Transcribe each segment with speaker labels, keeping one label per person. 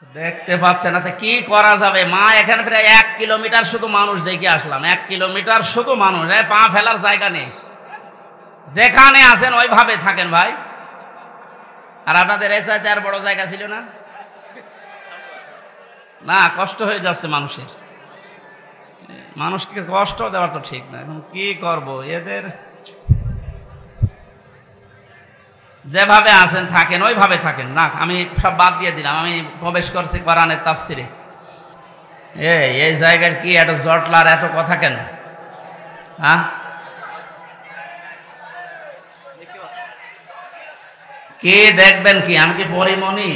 Speaker 1: দেখতে পাচ্ছেন না, কি করা যাবে? মা এখানে প্রায় 1 কিলোমিটার শুধু মানুষ দেখে আসলাম, 1 কিলোমিটার শুধু মানুষ, পা ফেলার জায়গা নেই। যেখানে আছেন ওইভাবে থাকেন ভাই। আর আপনাদের এই চাইতে আর বড় জায়গা ছিল না? না, কষ্ট হয়ে যাচ্ছে মানুষের। মানুষকে কষ্ট দেওয়া তো ঠিক না। এখন কি করব? এদের যেভাবে আছেন থাকেন, ওইভাবে থাকেন। না, আমি সব বাদ দিয়ে দিলাম। আমি প্রবেশ করছি কোরআনের তাফসিরে। এই জায়গার কি এত জটলার, এত কথা কেন? হ্যাঁ, কে দেখবেন? কি আমি কি পরিমণি?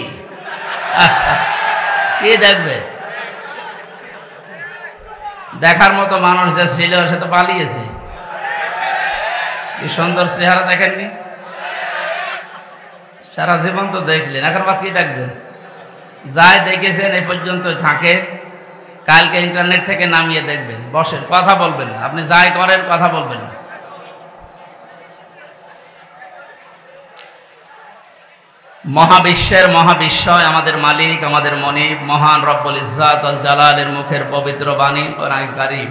Speaker 1: কে দেখবে? দেখার মতো মানুষ যে ছিল সে তো পালিয়েছে। কি সুন্দর চেহারা দেখেননি? সারা জীবন তো দেখলেন, এখন আবার কি দেখবেন? যাই দেখেছেন এই পর্যন্ত থাকে। কালকে ইন্টারনেট থেকে নামিয়ে দেখবেন, বসেন, কথা বলবেন না। আপনি যাই করেন কথা বলবেন না। মহাবিশ্বের মহাবিশ্বয় আমাদের মালিক, আমাদের মনিব, মহান রব্বুল ইজ্জাত আল জালালের মুখের পবিত্র বাণী কোরআন কারীম।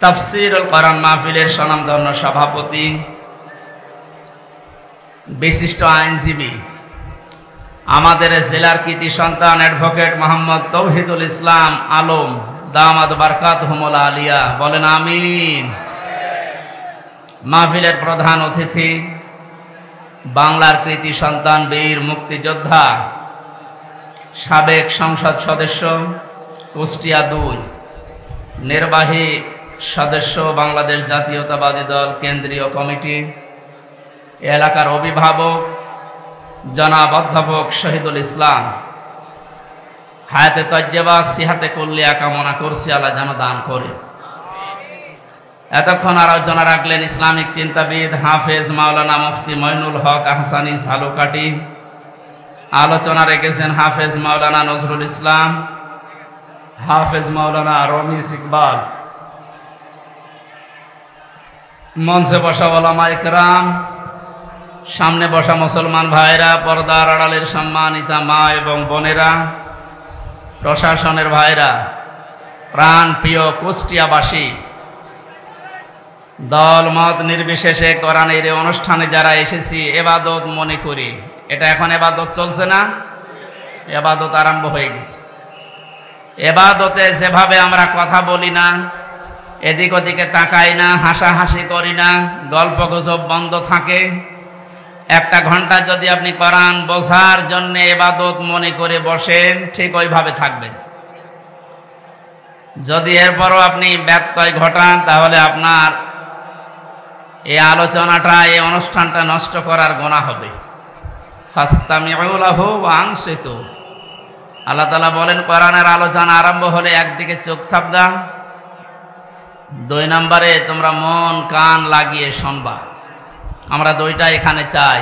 Speaker 1: তাফসীরুল কোরআন মাহফিলের স্বনামধন্য সভাপতি, বিশিষ্ট আইনজীবী, আমাদের জেলার কৃতি সন্তান অ্যাডভোকেট মোহাম্মদ তৌহিদুল ইসলাম আলম দামাদ বারকাতুহুমুল আলিয়া, বলেন আমিন। মাহফিলের প্রধান অতিথি, বাংলার কৃতি সন্তান, বীর মুক্তিযোদ্ধা, সাবেক সংসদ সদস্য, কুষ্টিয়া 2 নির্বাহী সদস্য, বাংলাদেশ জাতীয়তাবাদী দল কেন্দ্রীয় কমিটি, এলাকার অভিভাবক জনাব অধ্যাপক শহীদুল ইসলাম, হায়াতে তজ্জেবা সিহাতে কুল্লিয়া কামনা করছি, আল্লাহ যেন দান করে। এতক্ষণ আলোচনা রাখলেন ইসলামিক চিন্তাবিদ হাফেজ মাওলানা মুফতি মইনুল হক আহসানী ঝালকাঠি। আলোচনা রেখেছেন হাফেজ মাওলানা নজরুল ইসলাম, হাফেজ মাওলানা রমিজ ইকবাল। মঞ্চে বসা ওলামায়ে কেরাম, সামনে বসা মুসলমান ভাইরা, পর্দার আড়ালের সম্মানিতা মা এবং বোনেরা, প্রশাসনের ভাইরা, প্রাণ প্রিয় কুষ্টিয়াবাসী, দল মত নির্বিশেষে কোরআনের এই অনুষ্ঠানে যারা এসেছি, এবাদত মনে করি। এটা এখন এবাদত চলছে না? এবাদত আরম্ভ হয়ে গেছে। এবাদতে যেভাবে আমরা কথা বলি না, এদিক ওদিকে তাকাই না, হাসাহাসি করি না, গল্প গুজব বন্ধ থাকে, 1 ঘন্টা যদি আপনি কোরআন বোঝার জন্য এবাদত মনে করে বসেন, ঠিক ওইভাবে থাকবেন। যদি এরপরও আপনি ব্যত্যয় ঘটান, তাহলে আপনার এই আলোচনাটা, এই অনুষ্ঠানটা নষ্ট করার গুনাহ হবে। ফাস্তামিউ লাহু ওয়া আনসিতু। আল্লাহ তাআলা বলেন, কোরআনের আলোচনা আরম্ভ হলে একদিকে চোখ থাপদা, 2 নম্বরে তোমরা মন কান লাগিয়ে শুনবা। আমরা 2টা এখানে চাই।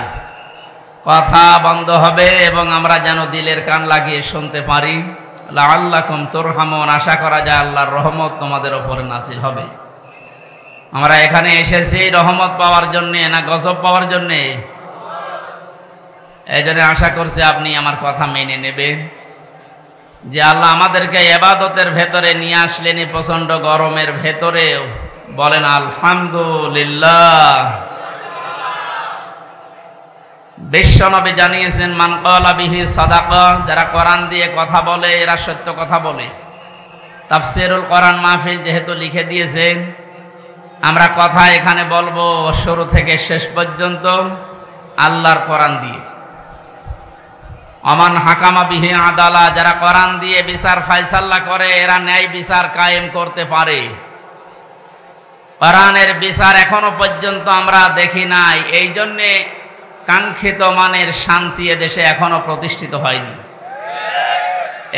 Speaker 1: কথা বন্ধ হবে এবং আমরা যেন দিলের কান লাগিয়ে শুনতে পারি। লাআল্লাকুম তুরহামুন, আশা করা যায় আল্লাহর রহমত তোমাদের উপরে নাযিল হবে। আমরা এখানে এসেছি রহমত পাওয়ার জন্য না গজব পাওয়ার জন্য? এই জন্য আশা করছি আপনি আমার কথা মেনে নেবেন যে আল্লাহ আমাদেরকে ইবাদতের ভেতরে নিয়ে আসলেন, প্রচন্ড গরমের ভেতরেও। বলেন আলহামদুলিল্লাহ। বিশ্বনবী জানিয়েছেন, মান ক্বালা বিহি সাদাকা, যারা কোরআন দিয়ে কথা বলে এরা সত্য কথা বলে। তাফসীরুল কোরআন মাহফিল যেহেতু লিখে দিয়েছেন, আমরা কথা এখানে বলবো শুরু থেকে শেষ পর্যন্ত আল্লাহর কোরআন দিয়ে। আমান হাকামা বিহি আদালা, যারা কোরআন দিয়ে বিচার ফায়সালা করে এরা ন্যায় বিচার কায়েম করতে পারে। কোরআনের বিচার এখনো পর্যন্ত আমরা দেখি নাই, এই জন্যে কাঙ্ক্ষিত মানের শান্তি এদেশে এখনো প্রতিষ্ঠিত হয়নি।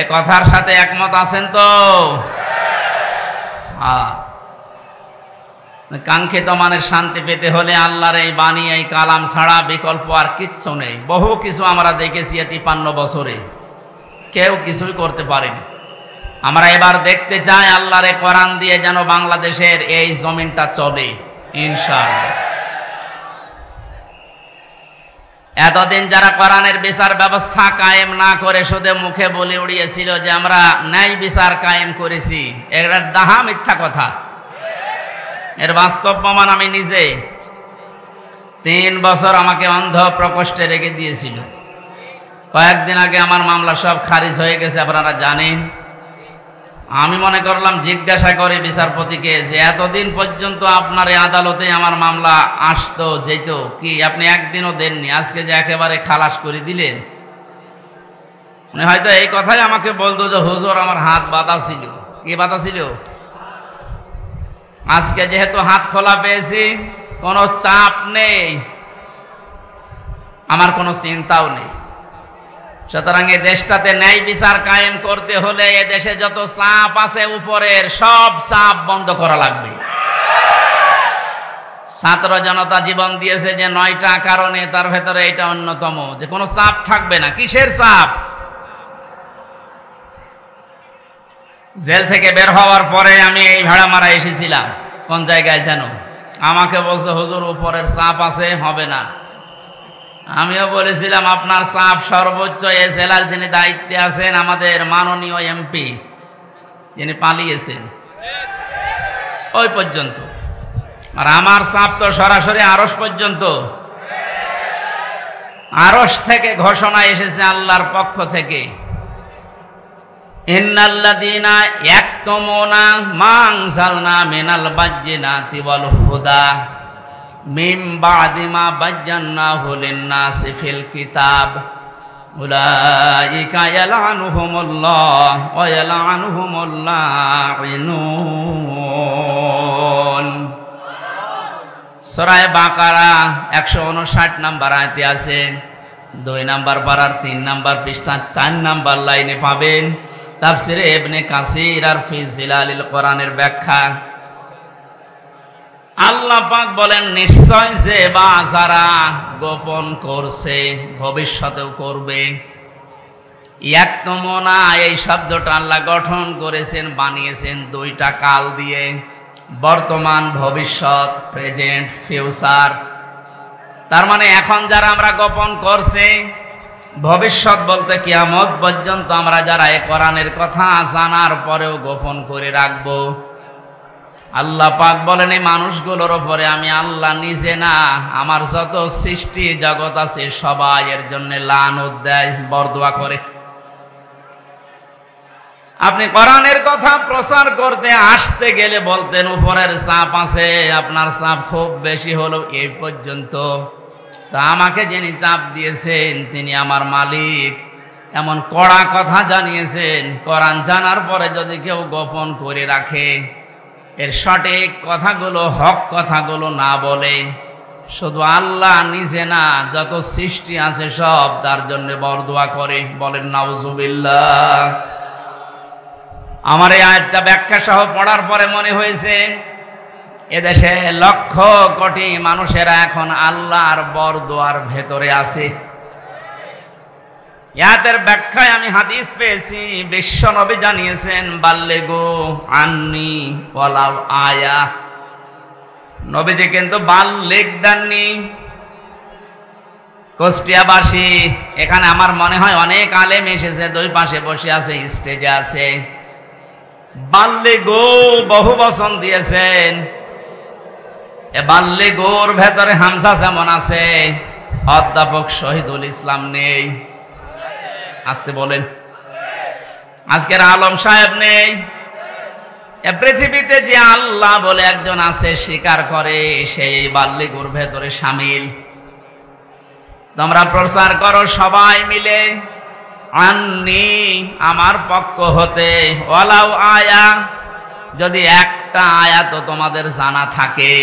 Speaker 1: এ কথার সাথে একমত আছেন তো? কাঙ্ক্ষিত মানের শান্তি পেতে হলে আল্লাহর এই বাণী, এই কালাম ছাড়া বিকল্প আর কিচ্ছু নেই। বহু কিছু আমরা দেখেছি 53 বছরে, কেউ কিছুই করতে পারেনি। আমরা এবার দেখতে চাই আল্লাহর এই কোরআন দিয়ে যেন বাংলাদেশের এই জমিনটা চলে, ইনশাআল্লাহ। এতদিন যারা কোরআনের বিচার ব্যবস্থা কায়েম না করে শুধু মুখে বলে উড়িয়েছিল যে আমরা ন্যায় বিচার কায়েম করেছি, এটা ডাহা মিথ্যা কথা। এর বাস্তব প্রমাণ আমি নিজে। 3 বছর আমাকে অন্ধ প্রকোষ্ঠে রেখে দিয়েছিল। কয়েকদিন আগে আমার মামলা সব খারিজ হয়ে গেছে, আপনারা জানেন। আমি মনে করলাম জিজ্ঞাসা করে বিচারপতিকে যে এতদিন পর্যন্ত আপনার এই আদালতে আমার মামলা আসতো যেত, কি আপনি একদিনও দেননি, আজকে যে একেবারে খালাস করে দিলেন। উনি হয়তো এই কথাই আমাকে বলতো যে হুজুর আমার হাত বাঁধা ছিল। কি বাঁধা ছিল? আজকে যেহেতু হাত খোলা পেয়েছি, কোনো চাপ নেই, আমার কোনো চিন্তাও নেই। সুতরাং এই দেশটাতে ন্যায় বিচার কায়েম করতে হলে এ দেশে যত চাপ আছে উপরের সব চাপ বন্ধ করা লাগবে। ছাত্র জনতা জীবন দিয়েছে যে 9টা কারণে, তার ভেতরে এটা অন্যতম, যে কোনো চাপ থাকবে না। কিসের চাপ? জেল থেকে বের হওয়ার পরে আমি এই ভাড়া মারা এসেছিলাম, কোন জায়গায় যেন, আমাকে বলছে হুজুর উপরের চাপ আছে, হবে না। আমিও বলেছিলাম আপনার চাপ সর্বোচ্চ এ জেলার যিনি দায়িত্বে আছেন, আমাদের মাননীয় এমপি যিনি পালিয়েছেন, ওই পর্যন্ত। আর আমার চাপ তো সরাসরি আরশ পর্যন্ত। আরশ থেকে ঘোষণা এসেছে আল্লাহর পক্ষ থেকে, ইন্নাল্লাযীনা ইয়াকতুমুনা মা আনজালনা মিনাল বায়্যিনাতি ওয়াল হুদা মিন বা'দি মা বায়্যানাহু লিন-নাসি ফিল কিতাব উলাইকা ইয়ালআনুহুমুল্লাহ ওয়া ইয়ালআনুহুমুল লাঈনুন। সূরা বাকারা 159 নম্বর আয়াতে আছে। 2 নম্বর পারার 3 নম্বর পৃষ্ঠা 4 নম্বর লাইনে পাবেন তাফসিরে ইবনে কাসির আর ফি জিলালিল কোরআনের ব্যাখ্যা। আল্লাহ পাক বলেন, নিশ্চয় যে বা যারা গোপন করছে ভবিষ্যতেও করবে। ইয়াকতুমুনা এই শব্দটা আল্লাহ গঠন করেছেন, বানিয়েছেন 2টা কাল দিয়ে, বর্তমান ভবিষ্যৎ, প্রেজেন্ট ফিউচার। তার মানে এখন যারা আমরা গোপন করছি, ভবিষ্যৎ বলতে কিয়ামত পর্যন্ত আমরা যারা এই কোরআনের কথা জানার পরেও গোপন করে রাখবো। আল্লাহ পাক বলেন এই মানুষগুলোর উপরে আমি আল্লাহ নিজে না, আমার যত সৃষ্টি জগৎ আছে সবাই এর জন্য লানত দেয়, বরদোয়া করে। আপনি কোরআনের কথা প্রচার করতে আসতে গেলে বলতেন উপরের চাপ আছে, আপনার চাপ খুব বেশি হলো এই পর্যন্ত। তা আমাকে যিনি চাপ দিয়েছেন তিনি আমার মালিক, এমন কড়া কথা জানিয়েছেন। কোরআন জানার পরে যদি কেউ গোপন করে রাখে, এর সঠিক কথাগুলো, হক কথাগুলো না বলে, শুধু আল্লাহ নিজে না, যত সৃষ্টি আছে সব তার জন্য বরদোয়া করে। বলেন নাউজুবিল্লাহ। আমার এই আয়াতটা ব্যাখ্যা সহ পড়ার পরে মনে হয়েছে এদেশে লক্ষ কোটি মানুষেরা এখন আল্লাহর বরদোয়ার ভেতরে আছে। ইয়াতের ব্যাখ্যায় আমি হাদিস পেয়েছি, বিশ্ব নবী জানিয়েছেন বাল্লিগু আন্নি ওয়ালাউ আয়া। নবীজি কিন্তু বাল্লিগ দেননি। কুষ্টিয়াবাসী, এখানে আমার মনে হয় অনেক আলেম এসেছে, 2 পাশে বসে আছে, স্টেজে আছে। বাল্লিগু বহু বচন দিয়েছেন। এ বাল্লিগুর ভেতরে হামজা যেমন আছে, অধ্যাপক শহীদুল ইসলাম নেই। আসতে বলেন। আজকের আলম সাহেব নেই। এ পৃথিবীতে যে আল্লাহ বলে একজন আছে স্বীকার করে, সেই বাল্লিগুর ভেতরে শামিল। তোমরা প্রচার করো সবাই মিলে, আন্নি আমার পক্ষ হতে, ওয়ালাউ আয়া যদি একটা আয়াত তোমাদের জানা থাকে।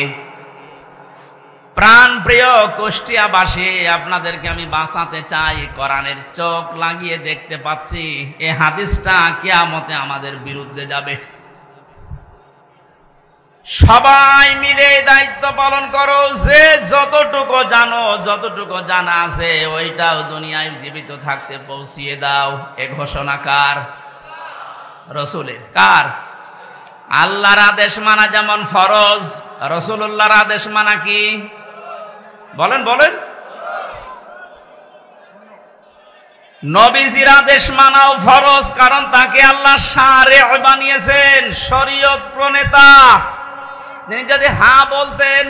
Speaker 1: প্রাণ প্রিয় কুষ্টিয়াবাসী, আপনাদেরকে আমি বাঁচাতে চাই। কোরআনের চোখ লাগিয়ে দেখতে পাচ্ছি এই হাদিসটা কিয়ামতে আমাদের বিরুদ্ধে যাবে। সবাই মিলে দায়িত্ব পালন করো, যে যতটুকু জানো, যতটুকু জানা আছে ওইটাও দুনিয়ায় জীবিত থাকতে পৌঁছিয়ে দাও। এ ঘোষণা কার? রসুলের। কার? আল্লাহর আদেশ মানা যেমন ফরজ, রসুলুল্লাহর আদেশ মানা কি? বলেন বলেন। নবীজির আদেশ মানাও ফরজ, কারণ তাকে আল্লাহ শারে বানিয়েছেন, শরীয়ত প্রণেতা। তিনি যদি হ্যাঁ বলতেন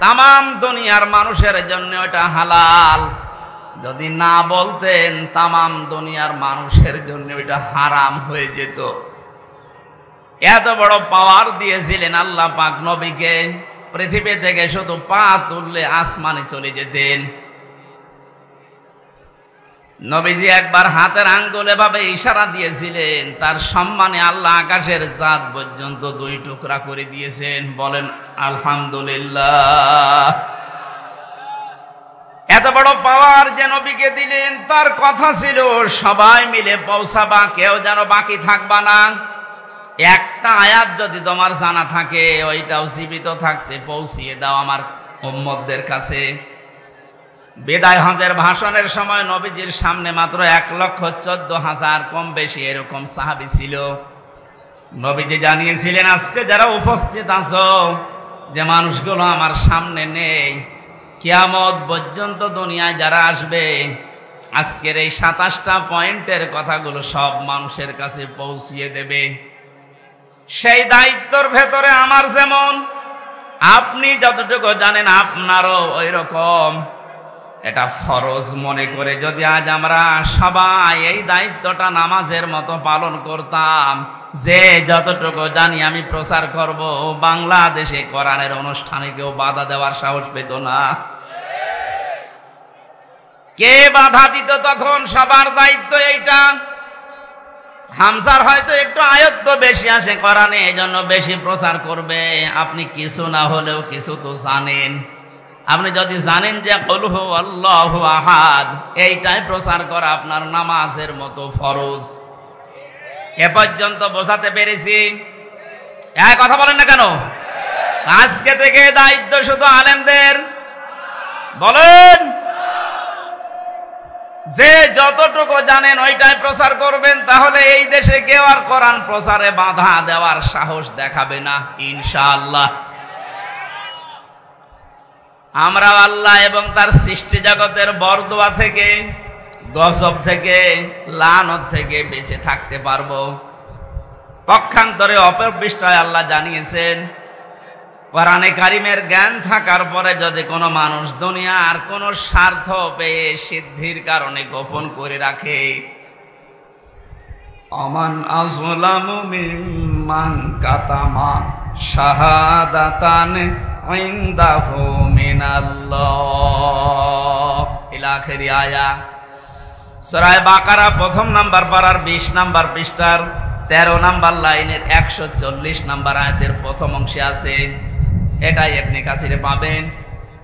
Speaker 1: তামাম দুনিয়ার মানুষের জন্য ওটা হালাল, যদি না বলতেন তামাম দুনিয়ার মানুষের জন্য ওটা হারাম হয়ে যেত। এত বড় পাওয়ার দিয়েছিলেন আল্লাহ পাক নবীকে, পৃথিবী থেকে শুধু পা তুললে আসমানে চলে যেতেন। নবীজি একবার হাতের আঙ্গুল এভাবে ইশারা দিয়েছিলেন, তার সম্মানে আল্লাহ আকাশের চাঁদ পর্যন্ত 2 টুকরা করে দিয়েছেন। বলেন আলহামদুলিল্লাহ। এত বড় পাওয়ার যে নবীকে দিলেন, তার কথা ছিল সবাই মিলে পৌঁছাবা, কেউ যেন বাকি থাকবা না। একটা আয়াত যদি তোমার জানা থাকে ওইটাও জীবিত থাকতে পৌঁছিয়ে দাও আমার উম্মতদের কাছে। বিদায় হজের ভাষণের সময় নবীজির সামনে মাত্র 1,14,000 কম বেশি এরকম সাহাবী ছিল। নবীজি জানিয়েছিলেন, আজকে যারা উপস্থিত আছো, যে মানুষগুলো আমার সামনে নেই, কিয়ামত পর্যন্ত দুনিয়ায় যারা আসবে, আজকের এই 27টা পয়েন্টের কথাগুলো সব মানুষের কাছে পৌঁছিয়ে দেবে। সেই দায়িত্বর ভেতরে আমার যেমন, আপনি যতটুকু জানেন আপনারও ওই রকম। এটা ফরজ মনে করে যদি আজ আমরা সবাই এই দায়িত্বটা নামাজের মতো পালন করতাম, যে যতটুকু জানি আমি প্রচার করব, বাংলাদেশে কোরআনের অনুষ্ঠানে কেউ বাধা দেওয়ার সাহস পেত না। কে বাধা দিত তখন? সবার দায়িত্ব এইটা। হামজার হয়তো একটু আয়ত্ত বেশি আসে কোরআনে, এজন্য বেশি প্রচার করবে। আপনি কিছু না হলেও কিছু তো জানেন। আপনি যদি জানেন যে কুল হু আল্লাহু আহাদ, এইটাই প্রচার করা আপনার নামাজের মতো ফরজ। এ পর্যন্ত বোঝাতে পেরেছি? কথা বলেন না কেন? আজকে থেকে দায়িত্ব শুধু আলেমদের। বলেন, যে যতটুকু জানেন ওইটাই প্রচার করবেন, তাহলে এই দেশে কেউ আর কোরআন প্রচারে বাধা দেওয়ার সাহস দেখাবে না ইনশাআল্লাহ। আমরা আল্লাহ এবং তার সৃষ্টি জগতের বরদোয়া থেকে, গজব থেকে, লানত থেকে বেঁচে থাকতে পারবো। পক্ষান্তরে অপর পৃষ্ঠায় আল্লাহ জানিয়েছেন, কোরআনে কারিমের জ্ঞান থাকার পরে যদি কোনো মানুষ দুনিয়ার কোনো স্বার্থ পেয়ে সিদ্ধির কারণে গোপন করে রাখে, আমান আযলামু মিম্মান কাতামা শাহাদাতান ইনদাহু মিনাল্লাহ ইলা আখিরি আয়া। সূরা বাকারা 1 নাম্বার পারার 20 নাম্বার পৃষ্ঠার 13 নাম্বার লাইনের 140 নাম্বার আয়াতের প্রথম অংশে আছে। এটাই ইবনে কাসিরে পাবেন।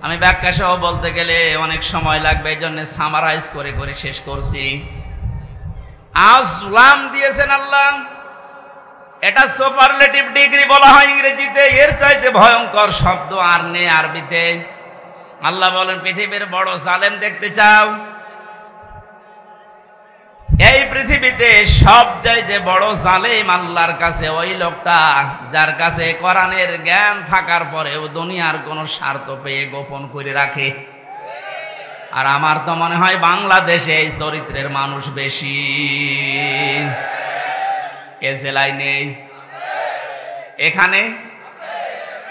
Speaker 1: আমি ব্যাখ্যা সহ বলতে গেলে অনেক সময় লাগবে, এই জন্য সামারাইজ করে করে শেষ করছি। আযলাম দিয়েছেন আল্লাহ, এটা সুপারলেটিভ ডিগ্রি বলা হয় ইংরেজিতে। এর চাইতে ভয়ঙ্কর শব্দ আর নেই আরবিতে। আল্লাহ বলেন, পৃথিবীর বড় জালেম দেখতে চাও? এই পৃথিবীতে সবচাইতে বড় জালেম আল্লাহর কাছে ওই লোকটা যার কাছে কোরআনের জ্ঞান থাকার পরেও দুনিয়ার কোনো স্বার্থ পেয়ে গোপন করে রাখে। আর আমার তো মনে হয় বাংলাদেশে এই চরিত্রের মানুষ বেশি। এ জেলায় নেই, এখানে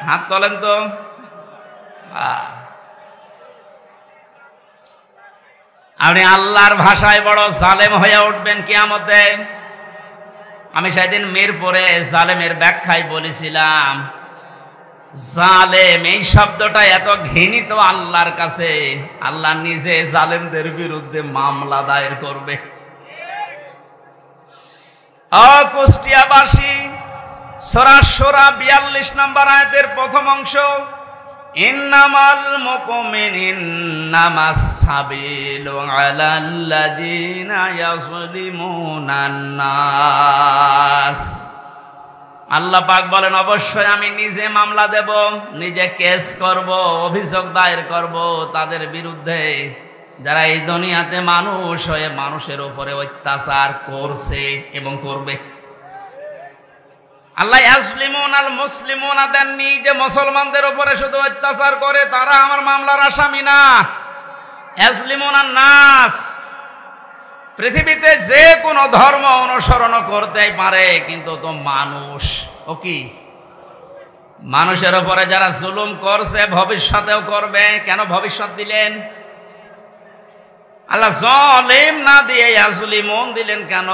Speaker 1: হাত তোলেন তো। আপনি আল্লাহর ভাষায় বড় জালেম হয়ে উঠবেন কিয়ামতে। আমি সেদিন মিরপুরে জালেমের ব্যাখ্যায় বলেছিলাম, জালেম এই শব্দটা এত ঘৃণিত আল্লাহর কাছে, আল্লাহ নিজে জালেমদের বিরুদ্ধে মামলা দায়ের করবে। কুষ্টিয়াবাসী সূরা শূরা 42 নম্বর আয়াতের প্রথম অংশ, ইন্নামাল মুমিনুন্না সাবিলু আলাল্লাযিনা ইয়াযলিমুনান নাস। আল্লাহ পাক বলেন, অবশ্যই আমি নিজে মামলা দেব, নিজে কেস করব, অভিযোগ দায়ের করব তাদের বিরুদ্ধে যারা এই দুনিয়াতে মানুষ হয়ে মানুষের উপরে অত্যাচার করছে এবং করবে। আল্লাহ ইয়াজলিমুনাল মুসলিমুনা দেননি যে মুসলমানদের উপরে শুধু অত্যাচার করে তারা আমার মামলার আসামি না। ইয়াজলিমুনান নাস, পৃথিবীতে যে কোনো ধর্ম অনুসরণ করতেই পারে, কিন্তু তো মানুষ ও কি মানুষের উপরে যারা জুলুম করছে ভবিষ্যতেও করবে। কেন ভবিষ্যৎ দিলেন? আল্লাহ জালিম না দিয়ে ইয়াজলিমুন দিলেন কেন?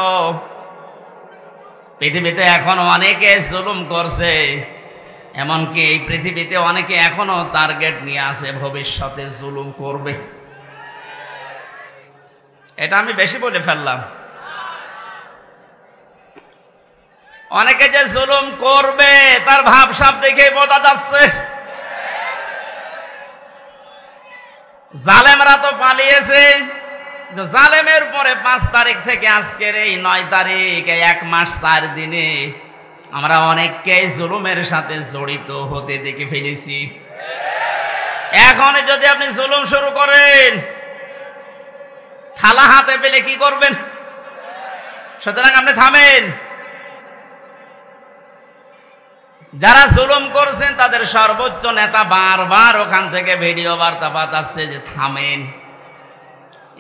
Speaker 1: পৃথিবীতে এখনো অনেকে জুলুম করছে, এমনকি এই পৃথিবীতে অনেকে এখনো টার্গেট নিয়ে আছে ভবিষ্যতে জুলুম করবে। এটা আমি বেশি বলে ফেললাম। অনেকে যে জুলুম করবে তার ভাবসাব দেখে বোঝা যাচ্ছে। জালেমরা তো পালিয়েছে। জালেমের পরে 5 তারিখ থেকে আজকের এই 9 তারিখ, 1 মাস 4 দিনে আমরা অনেককে জুলুমের সাথে জড়িত হতে দেখে ফেলেছি। এখন যদি আপনি জুলুম শুরু করেন, থালা হাতে পেলে কি করবেন? সুতরাং আপনি থামেন। যারা জুলুম করছেন তাদের সর্বোচ্চ নেতা বারবার ওখান থেকে ভিডিও বার্তা পাঠাচ্ছে যে থামেন।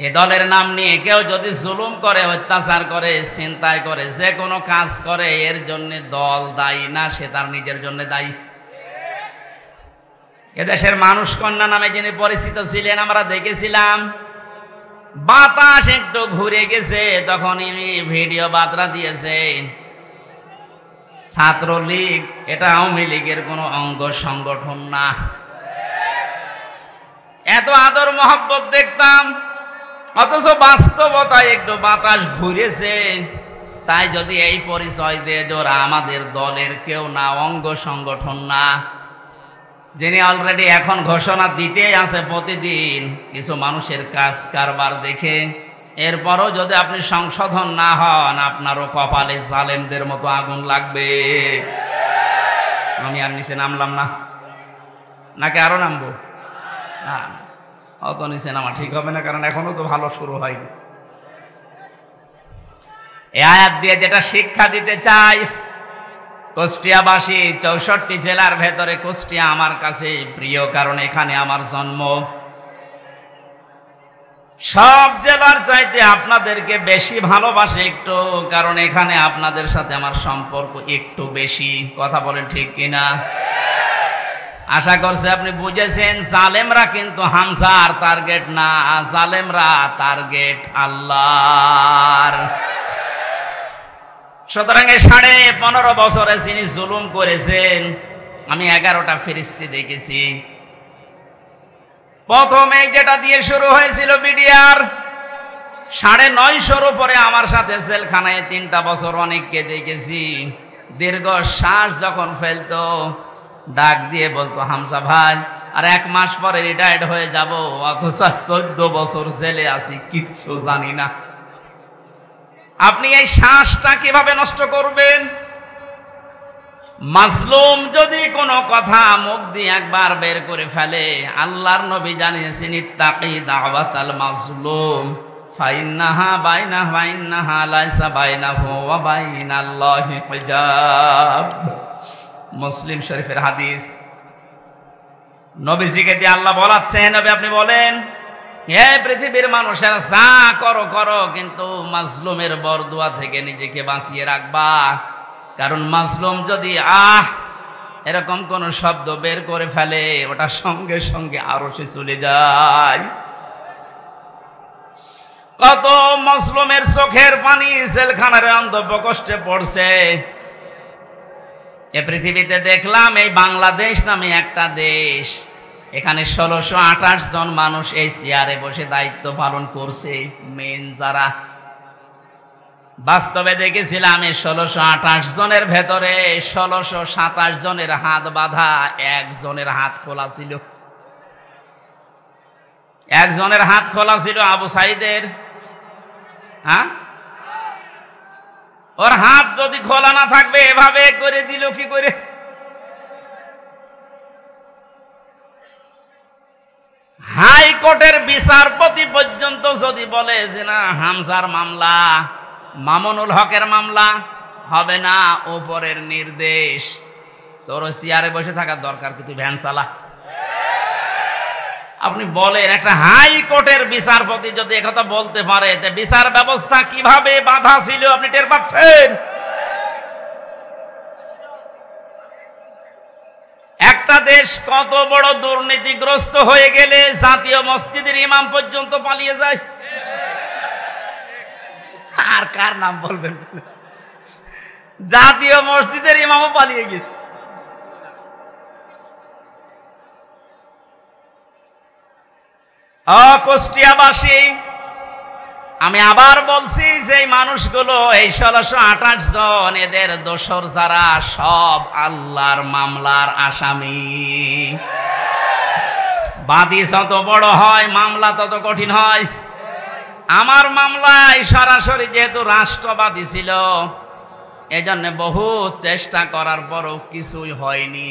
Speaker 1: এ দলের নাম নিয়ে কেউ যদি জুলুম করে, অত্যাচার করে, চিন্তায় করে, যে কোনো কাজ করে, এর জন্য দল দায়ী না, সে তার নিজের জন্য দায়ী। এদেশের মানুষ কন্যা নামে যিনি পরিচিত ছিলেন, আমরা দেখেছিলাম বাতাস একটু ঘুরে গেছে তখন ইনি ভিডিও বার্তা দিয়েছেন ছাত্রলীগ এটা আওয়ামী লীগের কোনো অঙ্গ সংগঠন না। এত আদর মহব্বত দেখতাম, অথচ বাস্তবতায় একটু বাতাস ঘুরেছে। তাই যদি এই পরিচয় দিয়ে ওরা আমাদের দলের কেউ না, অঙ্গ সংগঠন না, যিনি অলরেডি এখন ঘোষণা দিতে আছে প্রতিদিন কিছু মানুষের কাজ কারবার দেখে, এরপরও যদি আপনি সংশোধন না হন, আপনারও কপালে জালেমদের মতো আগুন লাগবে। আমি আর নিচে নামলাম না, নাকি আরো নামবো? না, অত নিচে নামা ঠিক হবে না, কারণ এখনো তো ভালো শুরু হয়নি। এই আয়াত দিয়ে যেটা শিক্ষা দিতে চাই, কুষ্টিয়াবাসী 64 জেলার ভেতরে কুষ্টিয়া আমার কাছে প্রিয়, কারণ এখানে আমার জন্ম। সব জেলার চাইতে আপনাদেরকে বেশি ভালোবাসে একটু, কারণ এখানে আপনাদের সাথে আমার সম্পর্ক একটু বেশি। কথা বলেন ঠিক কিনা? আশা করছি আপনি বুঝেছেন। জালেমরা কিন্তু হামজার টার্গেট না, জালেমরা টার্গেট আল্লাহর। সুতরাং 15.5 বছরে যিনি জুলুম করেছেন, আমি 11টা ফেরেশতা দেখেছি। প্রথমে যেটা দিয়ে শুরু হয়েছিল বিডিআর, 950-র উপরে আমার সাথে জেলখানায় 3টা বছর অনেককে দেখেছি। দীর্ঘ শ্বাস যখন ফেলতো, ডাক দিয়ে বলতো হামজা ভাই আর 1 মাস পরে রিটায়ার্ড হয়ে যাব, অথচ 14 বছর জেলে আছি, কিচ্ছু জানি না। আপনি এই শ্বাসটা কিভাবে নষ্ট করবেন? মাজলুম যদি কোনো কথা মুখ দিয়ে একবার বের করে ফেলে, আল্লাহর নবী জানিয়েছেন ইত্তাকি দাওয়াতাল মাজলুম ফাইন্নাহা বাইনাহা লাইসা বাইনাহু ওয়া বাইনাল্লাহি হিজাব। মুসলিম শরীফের হাদিস। নবীজিকে দিয়ে আল্লাহ বলাচ্ছেন, নবী আপনি বলেন, হে পৃথিবীর মানুষেরা যা করো করো, কিন্তু মাজলুমের বরদুয়া থেকে নিজেকে বাঁচিয়ে রাখবা। কারণ মাজলুম যদি এরকম কোন শব্দ বের করে ফেলে, ওটা সঙ্গে সঙ্গে আরশে চলে যায়। কত মাজলুমের চোখের পানি জেলখানার অন্তঃপ্রকোষ্ঠে পড়ছে। এ পৃথিবীতে দেখলাম এই বাংলাদেশ নামে একটা দেশ, এখানে 1628 জন মানুষ এই চেয়ারে বসে দায়িত্ব পালন করছে। মেন যারা, বাস্তবে দেখেছিলাম এই 1628 জনের ভেতরে 1627 জনের হাত বাঁধা, একজনের হাত খোলা ছিল। একজনের হাত খোলা ছিল আবু সাইদের। হ্যাঁ, ওর হাত যদি খোলা না থাকবে এভাবে করে দিল কি করে? হাইকোর্টের বিচারপতি পর্যন্ত যদি বলে যে না, হামজার মামলা, মামুনুল হকের মামলা হবে না, উপরের নির্দেশ, তোর চেয়ারে বসে থাকার দরকার কি, তুই ভ্যান চালা। আপনি বলেন, একটা হাইকোর্টের বিচারপতি যদি একথা বলতে পারে, বিচার ব্যবস্থা কিভাবে বাধা ছিল আপনি টের পাচ্ছেন? একটা দেশ কত বড় দুর্নীতিগ্রস্ত হয়ে গেলে জাতীয় মসজিদের ইমাম পর্যন্ত পালিয়ে যায়। আর কার নাম বলবেন? জাতীয় মসজিদের ইমামও পালিয়ে গেছে। কুষ্টিয়াবাসী, আমি আবার বলছি যে মানুষগুলো এই 1628 জন, এদের দোসর যারা সব আল্লাহর মামলার আসামি। বাদী যত বড় হয় মামলা তত কঠিন হয়। আমার মামলায় সরাসরি যেহেতু রাষ্ট্রবাদী ছিল, এজন্য বহু চেষ্টা করার পরও কিছুই হয়নি।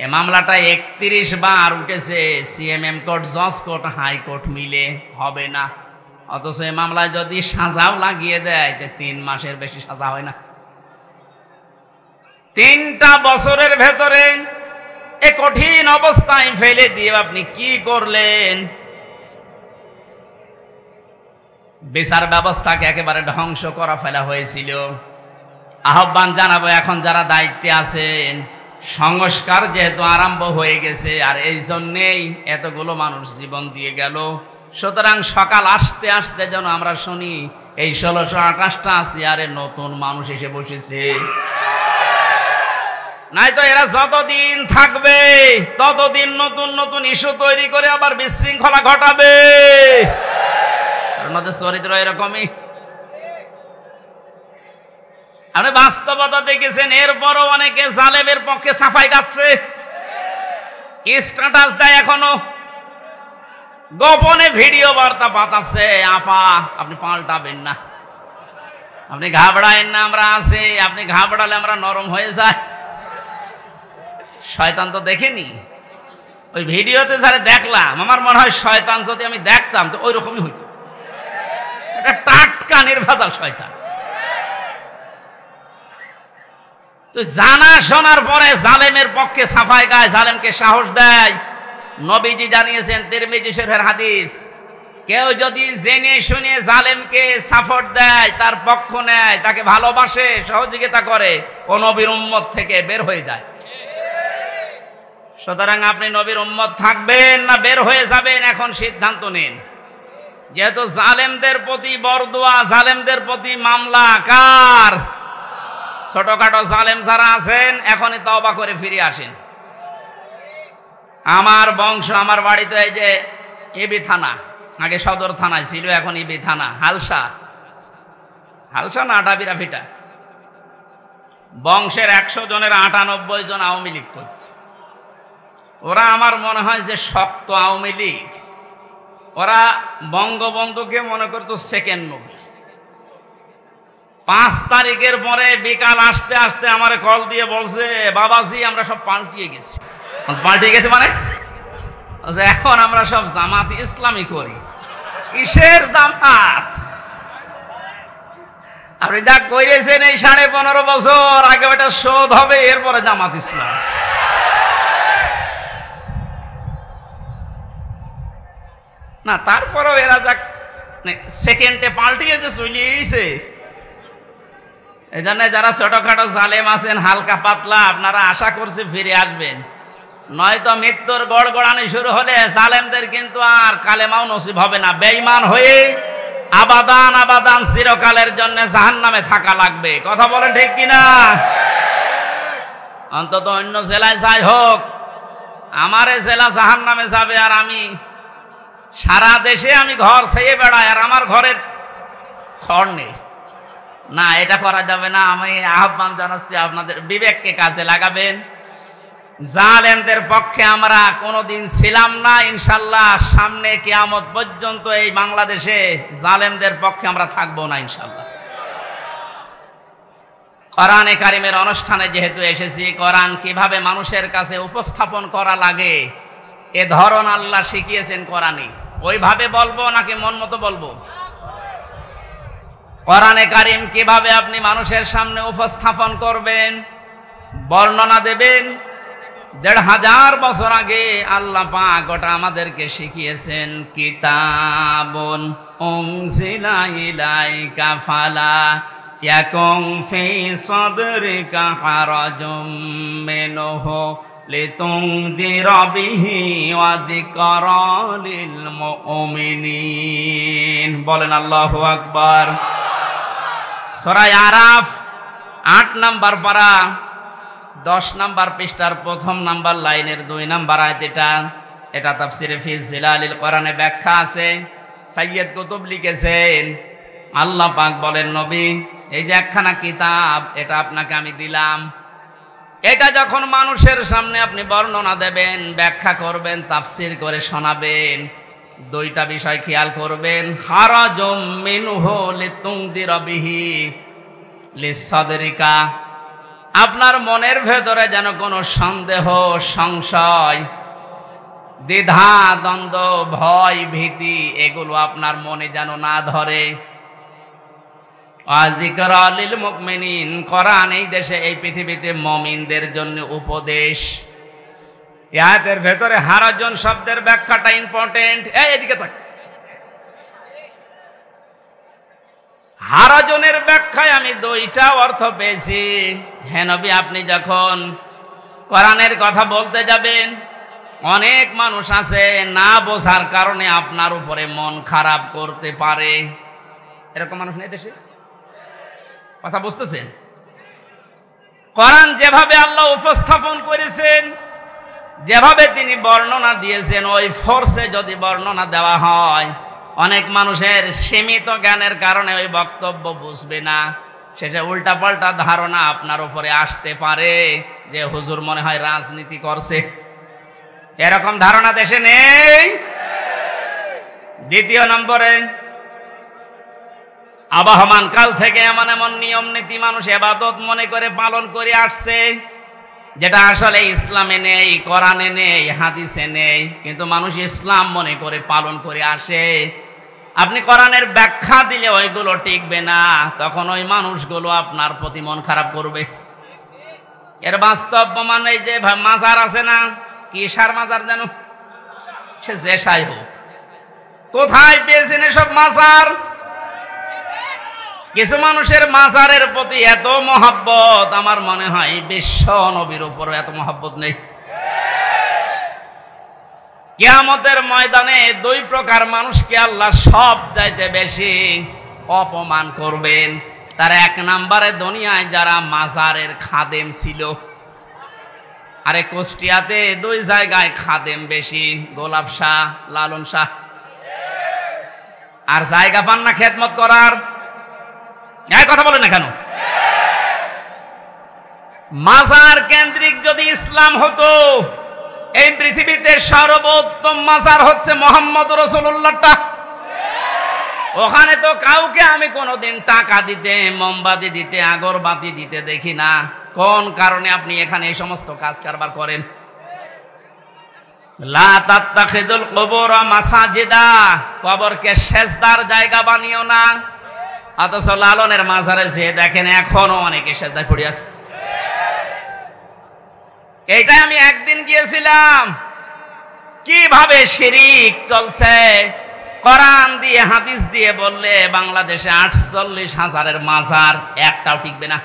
Speaker 1: এ মামলাটা 31 বার উঠেছে, সিএমএম কোর্ট, জজ কোর্ট, হাইকোর্ট মিলে হবে না। অথচ এই মামলায় যদি সাজাও লাগিয়ে দেয় 3 মাসের বেশি সাজা হয় না। 3টা বছরের ভেতরে এ কঠিন অবস্থায় ফেলে দিয়ে আপনি কি করলেন? বিচার ব্যবস্থাকে একেবারে ধ্বংস করা ফেলা হয়েছিল। আহ্বান জানাবো, এখন যারা দায়িত্বে আছেন, সংস্কার যেহেতু আরম্ভ হয়ে গেছে, আর এই জন্যেই এতগুলো মানুষ জীবন দিয়ে গেল, সুতরাং সকাল আসতে আসতে যেন আমরা শুনি এই 1628টা চেয়ারে নতুন মানুষ এসে বসেছে। নাই তো এরা যতদিন থাকবে ততদিন নতুন নতুন ইস্যু তৈরি করে আবার বিশৃঙ্খলা ঘটাবে। ওনাদের চরিত্র এরকমই। আপনি বাস্তবতা দেখেছেন, এরপরও অনেকে জালেমের পক্ষে সাফাই গাচ্ছে, স্ট্যাটাস দেয়, এখনো গোপনে ভিডিও বার্তা পাঠাচ্ছে। আপা, আপনি পাল্টাবেন না, আপনি ঘাবড়ায়েন না, আমরা আছি। আপনি ঘাবড়ালে আমরা নরম হয়ে যায়। শয়তান তো দেখেনি। ওই ভিডিওতে যারা দেখলাম, আমার মনে হয় শয়তান যদি আমি দেখতাম তো ওই রকমই হইত। এটা টাটকা নির্ভেজাল শয়তান। তো জানা শোনার পরে জালেমের পক্ষে সাফাই গায়, জালেমকে সাহস দেয়। নবীজি জানিয়েছেন, তিরমিজি শরীফের হাদিস, কেউ যদি জেনে শুনে জালেমকে সাপোর্ট দেয়, তার পক্ষ নেয়, তাকে ভালোবাসে, সহযোগিতা করে, ও নবীর উম্মত থেকে বের হয়ে যায়। সুতরাং আপনি নবীর উম্মত থাকবেন না বের হয়ে যাবেন, এখন সিদ্ধান্ত নিন। যেহেতু জালেমদের প্রতি বরদোয়া, জালেমদের প্রতি মামলা কার? ছোটখাটো জালেম যারা আছেন, এখনই তওবা করে ফিরে আসেন। আমার বংশ, আমার বাড়িতে এই যে এবি থানা, আগে সদর থানায় ছিল, এখন এবি থানা, হালসা না আটাবিরা ফিটা, বংশের 100 জনের 98 জন আওয়ামী লীগ করত। ওরা আমার মনে হয় যে শক্ত আওয়ামী লীগ। ওরা বঙ্গবন্ধুকে মনে করতো সেকেন্ড নবী। 5 তারিখের পরে বিকাল আসতে আসতে আমার কল দিয়ে বলছে, বাবাজি আমরা সব পাল্টিয়ে গেছি। পাল্টিয়ে গেছে মানে এখন আমরা সব জামাত ইসলামী করি। কিসের জামাত? আপনি যা করেছেন এই 15.5 বছর আগে, ওটা শোধ হবে, এরপরে জামাত ইসলাম। না, তারপরেও এরা যাক সেকেন্ডে পাল্টিয়েছে, চলিয়েছে। এই জন্য যারা ছোটখাটো জালেম আছেন, হালকা পাতলা, আপনারা আশা করছি ফিরে আসবেন। নয়তো মৃত্যুর গড়গড়ানি শুরু হলে জালেমদের কিন্তু আর কালেমাও নসিব হবে না। বেঈমান হয়ে আবাদান আবাদান চিরকালের জন্য জাহান্নামে থাকা লাগবে। কথা বলেন ঠিক কিনা? অন্তত অন্য জেলায় যাই হোক, আমার জেলা জাহান্নামে যাবে, আর আমি সারা দেশে আমি ঘর ছেয়ে বেড়াই, আর আমার ঘরের খড় নেই। না, এটা করা যাবে না। আমি আহ্বান জানাচ্ছি, আপনাদের বিবেককে কাজে লাগাবেন। জালেমদের পক্ষে আমরা কোনোদিন ছিলাম না, ইনশাল্লাহ সামনে কিয়ামত পর্যন্ত এই বাংলাদেশে জালেমদের পক্ষে আমরা থাকবো না ইনশাল্লাহ। কোরআনে কারিমের অনুষ্ঠানে যেহেতু এসেছি, কোরআন কিভাবে মানুষের কাছে উপস্থাপন করা লাগে এ ধরন আল্লাহ শিখিয়েছেন কোরআনে। ওইভাবে বলবো নাকি মন মতো বলবো? কোরআনে কারিম কিভাবে আপনি মানুষের সামনে উপস্থাপন করবেন, বর্ণনা দেবেন, ১৫০০ বছর আগে আল্লাহ পাক ওটা আমাদেরকে শিখিয়েছেন। কিতাবুন উনজিলা ইলাইকা ফালা ইয়াকুম ফি সাদরিকা হারাজুম মিনহু লিতুনযিরা বিহি ওয়া যিকরা লিল মুমিনিন। বলেন আল্লাহু আকবার। সূরা আরাফ ৮ নম্বর পারা ১০ নম্বর পৃষ্ঠার ১ম নম্বর লাইনের ২ নম্বর আয়াত। এটা তাফসিরে ফি জিলালিল কোরআনে ব্যাখ্যা আছে, সাইয়্যিদ কুতুব লিখেছেন। আল্লাহ পাক বলেন, নবী এই যে একখানা কিতাব এটা আপনাকে আমি দিলাম, এটা যখন মানুষের সামনে আপনি বর্ণনা দেবেন, ব্যাখ্যা করবেন, তাফসির করে শোনাবেন, দুইটা বিষয় খেয়াল করবেন। হারাজুম মিনহু লিতুনযিরা বিহি লিসাদরিকা, আপনার মনের ভেতরে যেন কোনো সন্দেহ, সংশয়, দ্বিধা, দ্বন্দ্ব, ভয়, ভীতি এগুলো আপনার মনে যেন না ধরে। ওয়া যিকরা লিল মুমিনিন, কোরআন এই দেশে এই পৃথিবীতে মুমিনদের জন্য উপদেশ। এই আয়াতের ভেতরে হারাজন শব্দের ব্যাখ্যাটা ইম্পর্টেন্ট। এদিকে তাক। হারাজনের ব্যাখ্যায় আমি দুইটা অর্থ পেয়েছি। হে নবী, আপনি যখন কোরআনের কথা বলতে যাবেন, অনেক মানুষ আছে না বোঝার কারণে আপনার উপরে মন খারাপ করতে পারে। এরকম মানুষ নেই দেশে? কথা বুঝতেছেন? কোরআন যেভাবে আল্লাহ উপস্থাপন করেছেন, যেভাবে তিনি বর্ণনা দিয়েছেন, ওই ফোর্সে যদি বর্ণনা দেওয়া হয়, অনেক মানুষের সীমিত জ্ঞানের কারণে ওই বক্তব্য বুঝবে না, সেটা উল্টাপাল্টা ধারণা আপনার উপরে আসতে পারে যে হুজুর মনে হয় রাজনীতি করছে। এরকম ধারণা দেশে নেই। দ্বিতীয় নম্বরে, আবহমান কাল থেকে এমন এমন নিয়ম নীতি মানুষ ইবাদত মনে করে পালন করে আসছে, যেটা আসলে ইসলামে নেই, কোরআনে নেই, হাদিসে নেই, কিন্তু মানুষ ইসলাম মনে করে পালন করে আসে। আপনি কোরআনের ব্যাখ্যা দিলে ওইগুলো টিকবে না, তখন ওই মানুষগুলো আপনার প্রতি মন খারাপ করবে। এর বাস্তব প্রমাণ এই যে মাজার আছে না, কি সার মাজার যেন, সে যে সাই হোক, কোথায় পেয়েছেন এসব মাজার? কিছু মানুষের মাজারের প্রতি এত মহব্বত, আমার মনে হয় বিশ্ব নবীর উপর এত মহব্বত নেই। কিয়ামতের ময়দানে দুই প্রকার মানুষকে আল্লাহ সব চাইতে বেশি অপমান করবেন। তার এক নম্বরে দুনিয়ায় যারা মাজারের খাদেম ছিল, আরে কুষ্টিয়াতে দুই জায়গায় খাদেম বেশি, গোলাপ শাহ, লালন শাহ। আর জায়গা পান না খেদমত করার। এই কথা বলে না কেন? মাজার কেন্দ্রিক যদি ইসলাম হতো, এই পৃথিবীতে সর্বোত্তম মাজার হচ্ছে মুহাম্মদ রাসূলুল্লাহটা। ওখানে তো কাউকে আমি কোনোদিন টাকা দিতে, মোমবাতি দিতে, আগরবাতি দিতে দেখি না। কোন কারণে আপনি এখানে এই সমস্ত কাজ কারবার করেন? লা তাত্তাখিদুল কুবুর মাসাজিদা, কবরকে সেজদার জায়গা বানিও না। অথচ লালনের মাজারে যে দেখেন এখনো অনেকে সেজদায় পড়ে আছে। এইটাই আমি একদিন গিয়েছিলাম, কিভাবে শিরিক চলছে। কোরআন দিয়ে হাদিস দিয়ে বললে বাংলাদেশে ৪৮,০০০ মাজার, একটাও টিকবে না।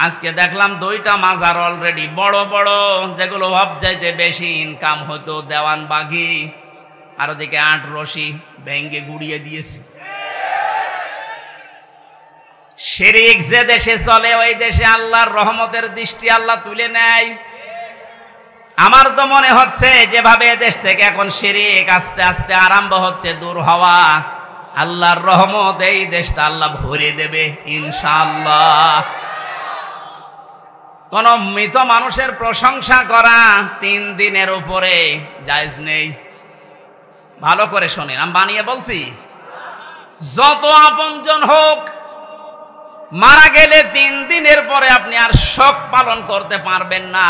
Speaker 1: আজকে দেখলাম দুইটা মাজার অলরেডি বড় বড়, যেগুলো সবচাইতে বেশি ইনকাম হতো, দেওয়ানবাগি আর ওদিকে ৮ রশি ভেঙ্গে গুড়িয়ে দিয়েছে। শিরিক যে দেশে চলে, ওই দেশে আল্লাহর রহমতের দৃষ্টি আল্লাহ তুলে নেয়। আমার তো মনে হচ্ছে যেভাবে দেশ থেকে এখন শিরিক আস্তে আস্তে আরম্ভ হচ্ছে দূর হওয়া, আল্লাহর রহমত এই দেশটা আল্লাহ ভরে দেবে ইনশাআল্লাহ। কোন মৃত মানুষের প্রশংসা করা ৩ দিনের উপরে জায়েজ নেই। ভালো করে শোনেন, আমি বানিয়ে বলছি। যত আপনজন হোক, মারা গেলে ৩ দিনের পরে আপনি আর শোক পালন করতে পারবেন না।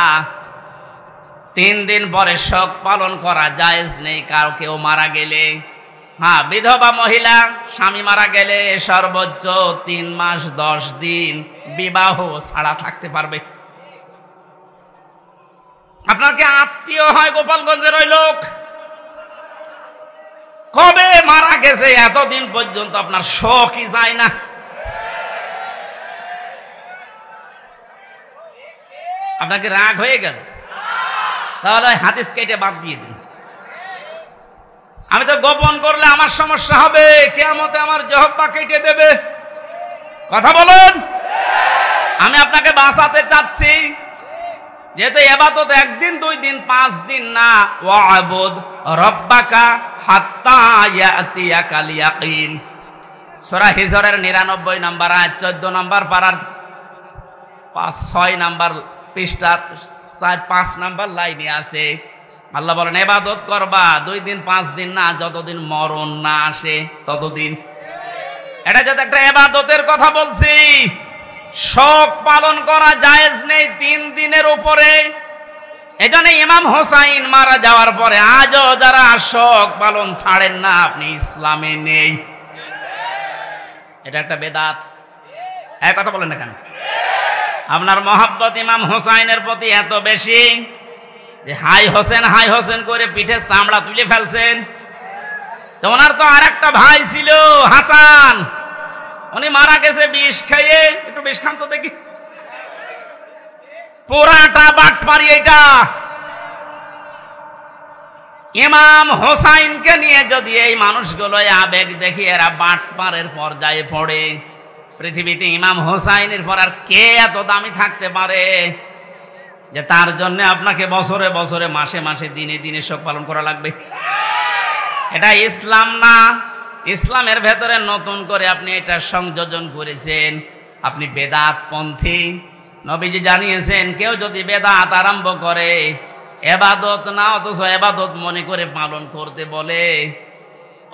Speaker 1: ৩ দিন পরে শোক পালন করা জায়েজ নেই কারো কেউ মারা গেলে। হ্যাঁ, বিধবা মহিলা স্বামী মারা গেলে সর্বোচ্চ ৩ মাস ১০ দিন বিবাহ ছাড়া থাকতে পারবে। আপনার কি আত্মীয় হয় গোপালগঞ্জের ওই লোক? কবে মারা গেছে এতদিন পর্যন্ত আপনার শোকই যায় না? আপনাকে রাগ হয়ে গেল? তাহলে হাদিস কেটে বাদ দিয়ে দিন। আমি তো গোপন করলে আমার সমস্যা হবে, কিয়ামতে আমার জিহ্বা কেটে দেবে। কথা বলুন। আমি আপনাকে বাঁচাতে চাচ্ছি, যেহেতু ইবাদত একদিন 2 দিন 5 দিন না। ওয়াবুদ রব্বাকা হাত্তা ইয়াতিয়াকাল ইয়াকিন, সূরা হিজরের 99 নম্বর আয়াত 14 নম্বর পারার 6 নম্বর পৃষ্ঠা 5 নম্বর লাইনে আছে। আল্লাহ বলেন ইবাদত করবা 2 দিন 5 দিন না, যতদিন মরণ না আসে ততদিন। এটা যদি একটা ইবাদতের কথা বলছি, শোক পালন করা জায়েজ নেই 3 দিনের উপরে। এটা নেই ইমাম হোসাইন মারা যাওয়ার পরে আজও যারা শোক পালন ছাড়েন না, আপনি ইসলামে নেই। এটা একটা বেদাত। এক কথা বলেন না কেন? আপনার মহব্বত ইমাম হোসাইনের প্রতি এত বেশি যে হাই হোসেন করে পিঠে চামড়া তুলে ফেলছেন। তো ওনার তো আর একটা ভাই ছিল হাসান, উনি মারা গেছে বিষ খেয়ে। একটু বিষ খান তো দেখি। পুরাটা বাটপারি এটা। ইমাম হোসাইনকে নিয়ে যদি এই মানুষগুলো আবেগ দেখি, এরা বাটপারের পর্যায়ে পড়ে। পৃথিবীতে ইমাম হোসাইনের পর আর কে এত দামি থাকতে পারে যে তার জন্য আপনাকে বছরে বছরে মাসে মাসে দিনে দিনে শোক পালন করা লাগবে? এটা ইসলাম না। ইসলামের ভেতরে নতুন করে আপনি এটা সংযোজন করেছেন, আপনি বেদাত পন্থী। নবীজি জানিয়েছেন, কেউ যদি বেদাত আরম্ভ করে, ইবাদত না অথচ ইবাদত মনে করে পালন করতে বলে,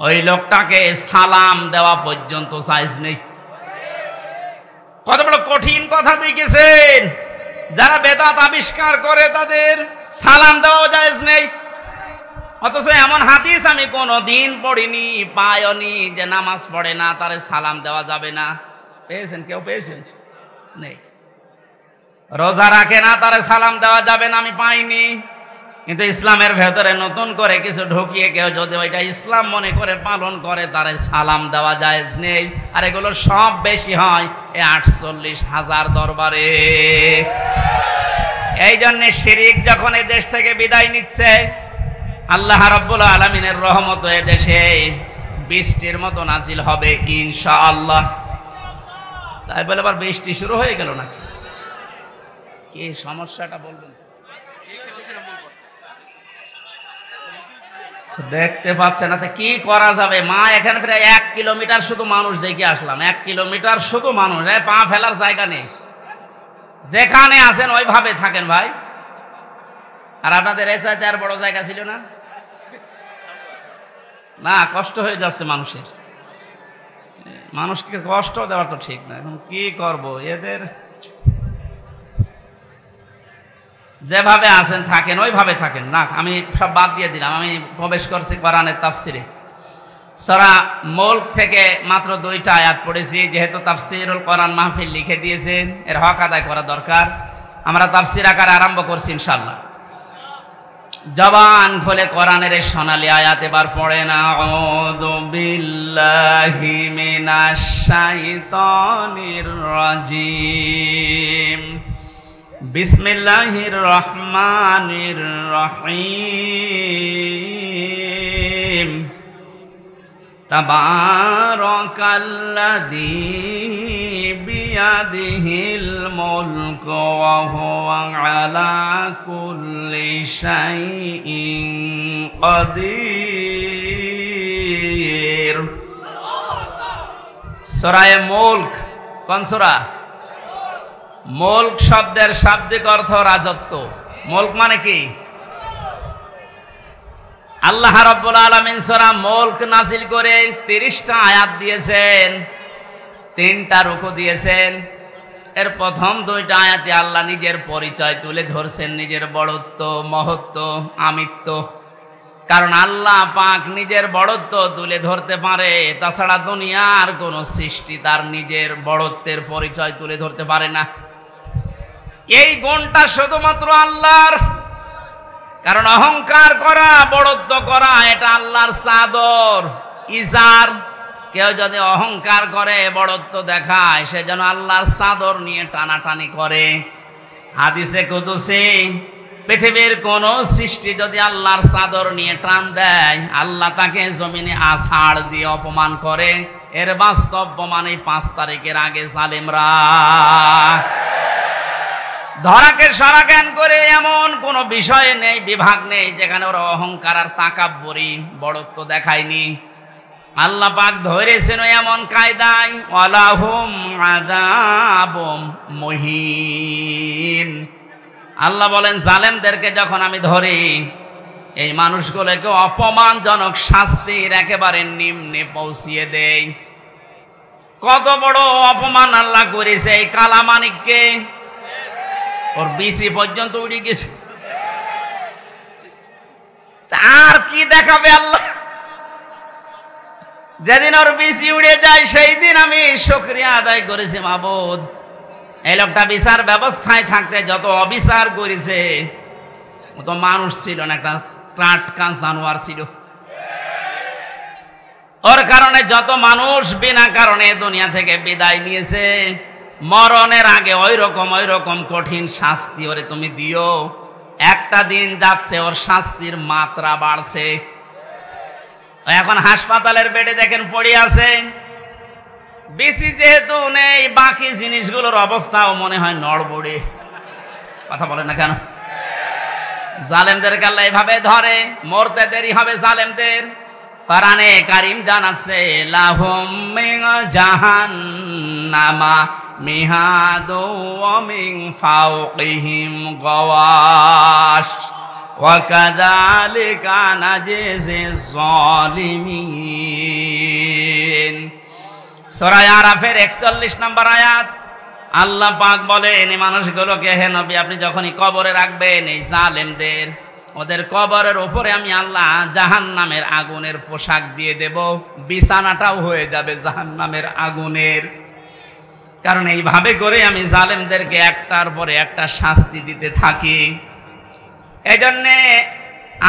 Speaker 1: ওই লোকটাকে সালাম দেওয়া পর্যন্ত সাইজ নেই। কত বড় কঠিন কথা দেখেছেন। যারা বেদাত আবিষ্কার করে তাদের সালাম দেওয়া জায়েজ নেই। অথচ এমন হাদিস আমি কোনোদিন পড়িনি, পাইনি যে নামাজ পড়ে না তারে সালাম দেওয়া যাবে না। পেয়েছেন? কেউ পেয়েছেন? নেই। রোজা রাখে না তারে সালাম দেওয়া যাবে না, আমি পাইনি। কিন্তু ইসলামের ভেতরে নতুন করে কিছু ঢুকিয়ে কেউ যদি ওইটা ইসলাম মনে করে পালন করে, তারে সালাম দেওয়া জায়েজ নেই। আর এগুলো সব বেশি হয় এই 48,000 দরবারে। এই জন্য শিরিক যখন এই দেশ থেকে বিদায় নিচ্ছে, আল্লাহ রাব্বুল আলামিনের রহমত এ দেশে বৃষ্টির মতো নাজিল হবে ইনশাআল্লাহ। তাই বলে আবার বৃষ্টি শুরু হয়ে গেল নাকি? কি সমস্যাটা বলবেন? দেখতে পাচ্ছে না, কি করা যাবে? মা এখানে প্রায় 1 কিলোমিটার শুধু মানুষ দেখে আসলাম। 1 কিলোমিটার শুধু মানুষ, পা ফেলার জায়গা নেই। যেখানে আছেন ওইভাবে থাকেন ভাই। আর আপনাদের এই চাইতে আর বড় জায়গা ছিল না? না, কষ্ট হয়ে যাচ্ছে মানুষের। মানুষকে কষ্ট দেওয়া তো ঠিক না। এখন কি করব? এদের যেভাবে আছেন থাকেন, ওইভাবে থাকেন। না, আমি সব বাদ দিয়ে দিলাম। আমি প্রবেশ করছি কোরআনের তাফসিরে। সূরা মুলক থেকে মাত্র 2টা আয়াত পড়েছি। যেহেতু তাফসিরুল কোরআন মাহফিল লিখে দিয়েছেন, এর হক আদায় করা দরকার। আমরা তাফসির আকারে আরম্ভ করছি ইনশাআল্লাহ। জবান খুলে কোরআনের এই সোনালী আয়াত এবার পড়েন। আউযু বিল্লাহি মিনাশ শাইতানির রাজিম। বিসমিল্লাহির রহমানির রহিম। তাবারাকাল্লাযী বিয়াদিহিল মুলকু ওয়া হুয়া আলা কুল্লি শাইইন কাদির। সূরা মুলক কোন সূরা? মুলক শব্দের শাব্দিক অর্থ রাজত্ব। মুলক মানে কি? আল্লাহ রাব্বুল আলামিন সূরা মুলক নাযিল করে 30টা আয়াত দিয়েছেন, 3টা রুকু দিয়েছেন। এর প্রথম 2টা আয়াতে আল্লাহ নিজের পরিচয় তুলে ধরছেন, নিজের বড়ত্ব, মহত্ব, আমিত্ব। কারণ আল্লাহ পাক নিজের বড়ত্ব তুলে ধরতে পারে, তাছাড়া দুনিয়ার কোন সৃষ্টি তার নিজের বড়ত্বের পরিচয় তুলে ধরতে পারে না। এই গুণটা শুধুমাত্র আল্লাহর। কারণ অহংকার করা, বড়ত্ব করা এটা আল্লাহর চাদর, ইজার। কেউ যদি অহংকার করে, বড়ত্ব দেখায়, সে যেন আল্লাহর চাদর নিয়ে টানাটানি করে। হাদিসে কুদুসি, পৃথিবীর কোন সৃষ্টি যদি আল্লাহর চাদর নিয়ে টান দেয়, আল্লাহ তাকে জমিনে আছাড় দিয়ে অপমান করে। এর বাস্তব প্রমাণ এই 5 তারিখের আগে জালেমরা ধরাকে সারা জ্ঞান করে এমন কোন বিষয় নেই, বিভাগ নেই যেখানে ওরা অহংকার আর তাকাব্বুরি, বড়ত্ব দেখায়নি। আল্লাহ পাক ধরেছেন এমন কায়দায়, ওয়ালাহুম আযাবুম মুহিন। আল্লাহ বলেন জালেমদেরকে যখন আমি ধরি, এই মানুষগুলোকে অপমানজনক শাস্তির একেবারে নিম্নে পৌঁছিয়ে দেই। কত বড় অপমান আল্লাহ করেছে এই কালামানিককে, ওর বিসি পর্যন্ত উড়ে গেছে। আর কি দেখাবে আল্লাহ? যেদিন ওর বিসি উড়ে যায় সেই দিন আমি শুকরিয়া আদায় করেছি, মাবুদ এই লোকটা বিচার ব্যবস্থায় থাকতে যত অবিচার করেছে, ও তো মানুষ ছিল না, একটা টাটকা জানোয়ার ছিল। ওর কারণে যত মানুষ বিনা কারণে দুনিয়া থেকে বিদায় নিয়েছে, মরণের আগে ওই রকম কঠিন শাস্তি ওরে তুমি দিও। একটা দিন যাচ্ছে ওর শাস্তির মাত্রা বাড়ছে। এখন হাসপাতালের বেডে দেখেন পড়ে আছে, বেশি যেহেতু নেই, বাকি জিনিসগুলোর অবস্থাও মনে হয় নড়বড়ে। কথা বলে না কেন? জালেমদেরকে আল্লাহ এভাবে ধরে, মরতে দেরি হবে জালেমদের। কোরআনে কারীম জানাচ্ছে, লাহুম মিন জাহান্নামা মিহাদু ওয়া মিন ফাওকিহিম গাওয়াশ ওয়া কাযালিকা নাজিজিজ জালিমিন। সূরা আরাফের 41 নম্বর আয়াত। আল্লাহ পাক বলেন এই মানুষগুলোকে, হে নবী আপনি যখনই কবরে রাখবেন এই জালেমদের, ওদের কবরের উপরে আমি আল্লাহ জাহান্নামের আগুনের পোশাক দিয়ে দেব, বিছানাটাও হয়ে যাবে জাহান্নামের আগুনের। কারণ এইভাবে করে আমি জালেমদেরকে একটার পরে একটা শাস্তি দিতে থাকি। এই জন্যে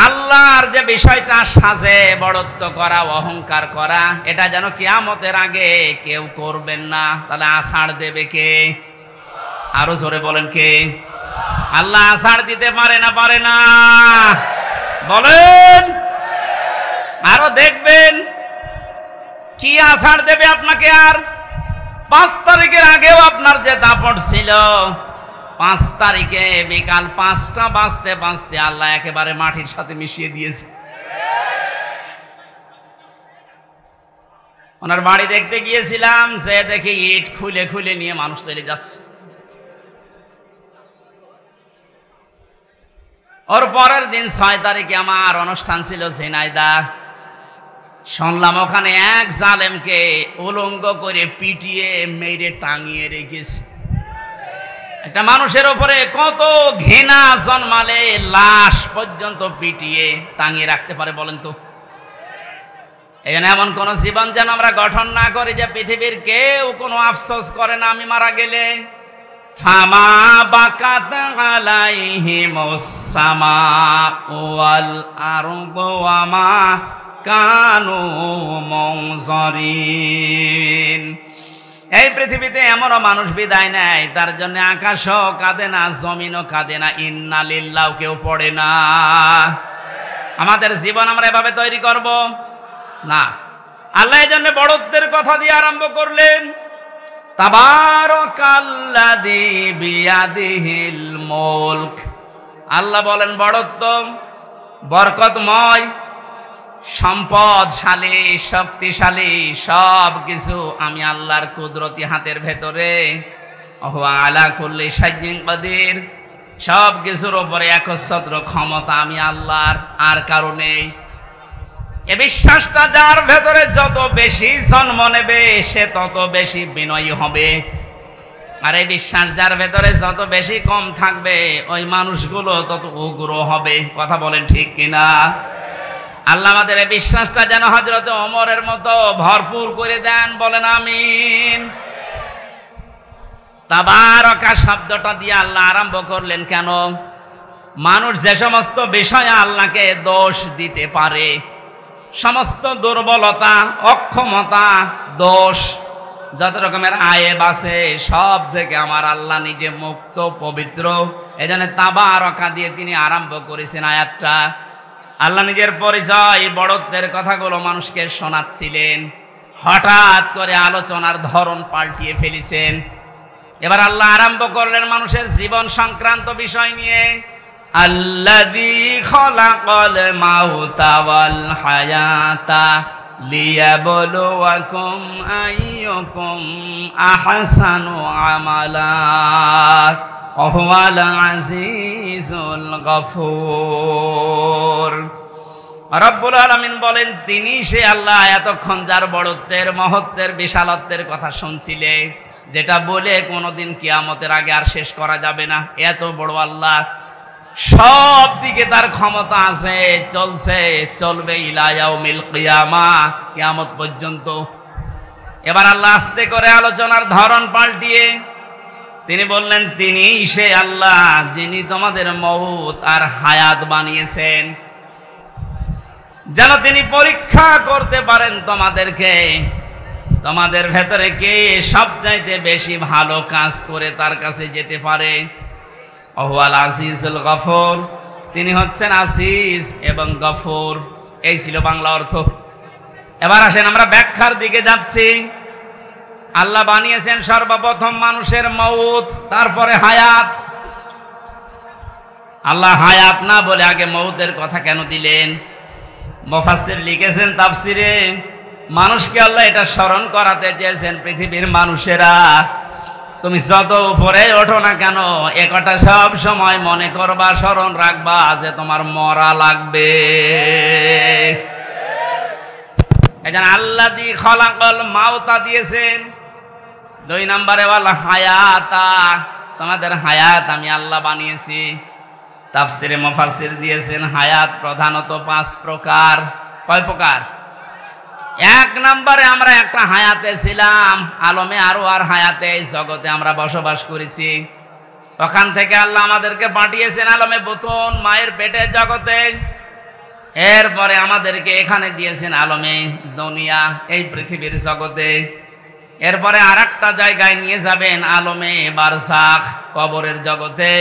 Speaker 1: আল্লাহর যে বিষয়টা সাজে, বড়ত্ব করা, অহংকার করা, এটা যেন কিয়ামতের আগে কেউ করবেন না। তাহলে আষাঢ় দেবে কে? আরো জোরে বলেন কে? আল্লাহ আষাঢ় দিতে পারে না? পারে না? বলেন। আরো দেখবেন কি আষাঢ় দেবে আপনাকে। আর 5 তারিখের আগেও আপনার যে দাপট ছিল, 5 তারিখে বিকাল 5টা বাজতে বাজতে আল্লাহ একেবারে মাটির সাথে মিশিয়ে দিয়েছে। ওনার বাড়ি দেখতে গিয়েছিলাম, সে দেখি ইট খুলে খুলে নিয়ে মানুষ চলে যাচ্ছে। ওর পরের দিন 6 তারিখে আমার অনুষ্ঠান ছিল ঝিনাইদহ। শুনলাম ওখানে এক জালেমকে উলঙ্গ করে পিটিয়ে মেরে টাঙিয়ে রেখেছে। একটা মানুষের উপরে কত ঘৃণা জন্মালে লাশ পর্যন্ত পিটিয়ে টাঙিয়ে রাখতে পারে বলেন তো? এখানে এমন কোন জীবন যেন আমরা গঠন না করি যে পৃথিবীর কেউ কোনো আফসোস করে না আমি মারা গেলে। ফামা বাকাত আলাইহিমুস সামাউ ওয়াল আরদু ওয়া মা কানু মুনজারিন। এই পৃথিবীতে এমনও মানুষ বিদায় নেয়, তার জন্য আকাশও কাঁদে না, জমিনও কাঁদে না, ইন্না লিল্লাহ কেউ পড়ে না। আমাদের জীবন আমরা এভাবে তৈরি করব না। আল্লাহ এই জন্য বড়ত্বের কথা দিয়ে আরম্ভ করলেন, তাবারাকাল্লাযী বিয়াদিহিল মুলক। আল্লাহ বলেন বড়ত্ব বরকতময়, সম্পদশালী, শক্তিশালী, সব কিছু আমি আল্লাহর কুদরতি হাতের ভেতরে। ওয়া আলা কুল্লি শাইইন কাদির, সব কিছুর উপরে একচ্ছত্র ক্ষমতা আমি আল্লাহর, আর কারণে এ বিশ্বাসটা যার ভেতরে যত বেশি জন্ম নেবে সে তত বেশি বিনয়ী হবে। আর এই বিশ্বাস যার ভেতরে যত বেশি কম থাকবে ওই মানুষগুলো তত উগ্র হবে। কথা বলেন ঠিক কিনা? আল্লাহ আমাদের এই বিশ্বাসটা যেন হযরত ওমরের মতো ভরপুর করে দেন, বলেন আমিন। তাবারাকা শব্দটা দিয়ে আল্লাহ আরম্ভ করলেন কেন? মানুষ যে সমস্ত বিষয়ে আল্লাহকে দোষ দিতে পারে, সমস্ত দুর্বলতা, অক্ষমতা, দোষ, যত রকমের আয়েব আছে, সব থেকে আমার আল্লাহ নিজে মুক্ত, পবিত্র। এজন্য তাবারাকা দিয়ে তিনি আরম্ভ করেছেন আয়াতটা। আল্লাহ নিজের পরিচয়, বড়ত্বের কথাগুলো মানুষকে শোনাচ্ছিলেন। হঠাৎ করে আলোচনার ধরন পাল্টিয়ে ফেলেছেন। এবার আল্লাহ আরম্ভ করলেন মানুষের জীবন সংক্রান্ত বিষয় নিয়ে। আল্লাযী খালাকাল মাউতা ওয়াল হায়াতা লিয়াবলুয়াকুম আইয়ুকুম আহসানু আমালা ওয়া হুয়াল আজিজুল গফুর। রব্বুল আলামিন বলেন, তিনি সে আল্লাহ এতক্ষণ যার বড়ত্বের, মহত্বের, বিশালত্বের কথা শুনছিলে, যেটা বলে কোনোদিন কিয়ামতের আগে আর শেষ করা যাবে না। এত বড় আল্লাহ, সব দিকে তার ক্ষমতা আছে, চলছে, চলবে ইলা ইয়াউমিল কিয়ামাহ, কিয়ামত পর্যন্ত। এবার আল্লাহ আস্তে করে আলোচনার ধরন পাল্টিয়ে তিনি বললেন, তিনি সে আল্লাহ যিনি তোমাদের মউত আর হায়াত বানিয়েছেন, যেন তিনি পরীক্ষা করতে পারেন তোমাদেরকে, তোমাদের ভেতরে কে সবচাইতে বেশি ভালো কাজ করে তার কাছে যেতে পারে। ওয়াল আজিজুল গফুর, তিনি হচ্ছেন আজিজ এবং গফুর। এই ছিল বাংলা অর্থ। এবার আসেন আমরা ব্যাখ্যার দিকে যাচ্ছি। আল্লাহ বানিয়েছেন সর্বপ্রথম মানুষের মউত, তারপরে হায়াত। আল্লাহ হায়াত না বলে আগে মউতের কথা কেন দিলেন? মুফাসসির লিখেছেন তাফসিরে, মানুষকে আল্লাহ এটা স্মরণ করাতে চেয়েছেন, পৃথিবীর মানুষেরা তুমি যত উপরে ওঠো না কেন, এ কথা সব সময় মনে করবা, স্মরণ রাখবা যে তোমার মরা লাগবে। এজন্য আল্লাযী খালাকাল মাউতা দিয়েছেন। 2 নম্বরে ওয়াল হায়াতা, তোমাদের হায়াত আমি আল্লাহ বানিয়েছি। তাফসিরে মুফাসসির দিয়েছেন হায়াত প্রধানত 5 প্রকার। কয় প্রকার? 1 নম্বরে আমরা একটা হায়াতে ছিলাম, আলমে আরো আর হায়াতে, এই জগতে আমরা বসবাস করেছি। ওখান থেকে আল্লাহ আমাদেরকে পাঠিয়েছেন আলমে বুতুন, মায়ের পেটের জগতে। এরপরে আমাদেরকে এখানে দিয়েছেন আলমে দুনিয়া, এই পৃথিবীর জগতে। এরপরে আরেকটা জায়গায় নিয়ে যাবেন আলমে বারজাখ, কবরের জগতে।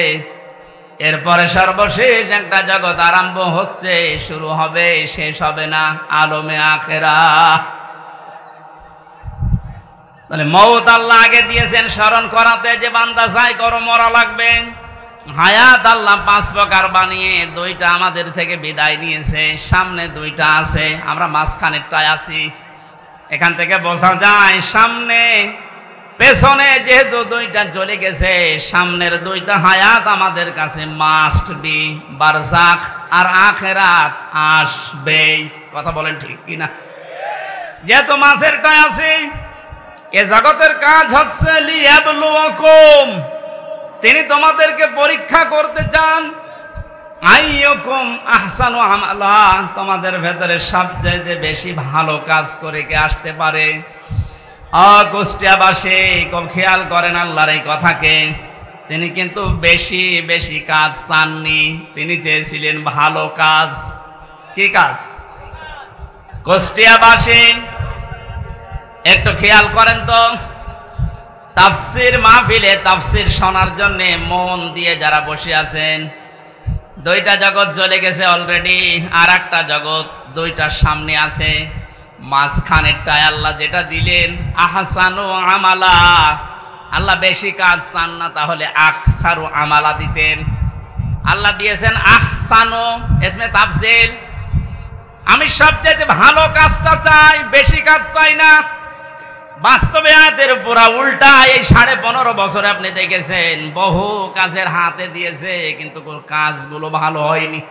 Speaker 1: এরপরে সর্বশেষ একটা জগৎ আরম্ভ হচ্ছে, শুরু হবে, শেষ হবে না, আলমে আখিরাত। তাহলে মওত আল্লাহ আগে দিয়েছেন স্মরণ করাতে, যে বান্দা যাই করো মরা লাগবে। হায়াত আল্লাহ 5 প্রকার বানিয়ে 2টা আমাদের থেকে বিদায় নিয়েছে, সামনে 2টা আছে, আমরা মাঝখানেরটায় আছি। এখান থেকে বোঝা যায় সামনে পেছনে যেহেতু 2টা চলে গেছে, সামনের 2টা হায়াত আমাদের কাছে মাস্ট বি, বারজাখ আর আখিরাত আসবেই। কথা বলেন ঠিক কিনা? যেহেতু মাঝেরটায় আছে, এ জগতের কাজ হচ্ছে লিয়াবলুয়াকুম, তিনি তোমাদেরকে পরীক্ষা করতে চান। আইয়ুকুম আহসানু আমালা, তোমাদের ভেতরে সবচেয়ে বেশি ভালো কাজ করে কে আসতে পারে। কুষ্টিয়াবাসী খুব খেয়াল করেন আল্লাহর এই কথাকে। তিনি কিন্তু বেশি বেশি কাজ চাননি, তিনি চেয়েছিলেন ভালো কাজ। কি কাজ? কুষ্টিয়াবাসী একটু খেয়াল করেন তো, তাফসির মাহফিলে তাফসির শোনার জন্য মন দিয়ে যারা বসে আছেন, 2টা জগৎ চলে গেছে অলরেডি, আর একটা জগৎ 2টার সামনে আছে। মাঝখানেরটায় আল্লাহ যেটা দিলেন আহসানু আমালা, আল্লাহ বেশি কাজ চান না, তাহলে আকসারু আমালা দিতেন। আল্লাহ দিয়েছেন আহসানু, ইসমে তাফসিল, আমি সবচেয়ে ভালো কাজটা চাই, বেশি কাজ চাই না। বাস্তবে আয়াতের পুরা উল্টা। এই 15.5 বছরে আপনি দেখেছেন বহু কাজের হাতে দিয়েছে, কিন্তু কাজগুলো ভালো হয়নি।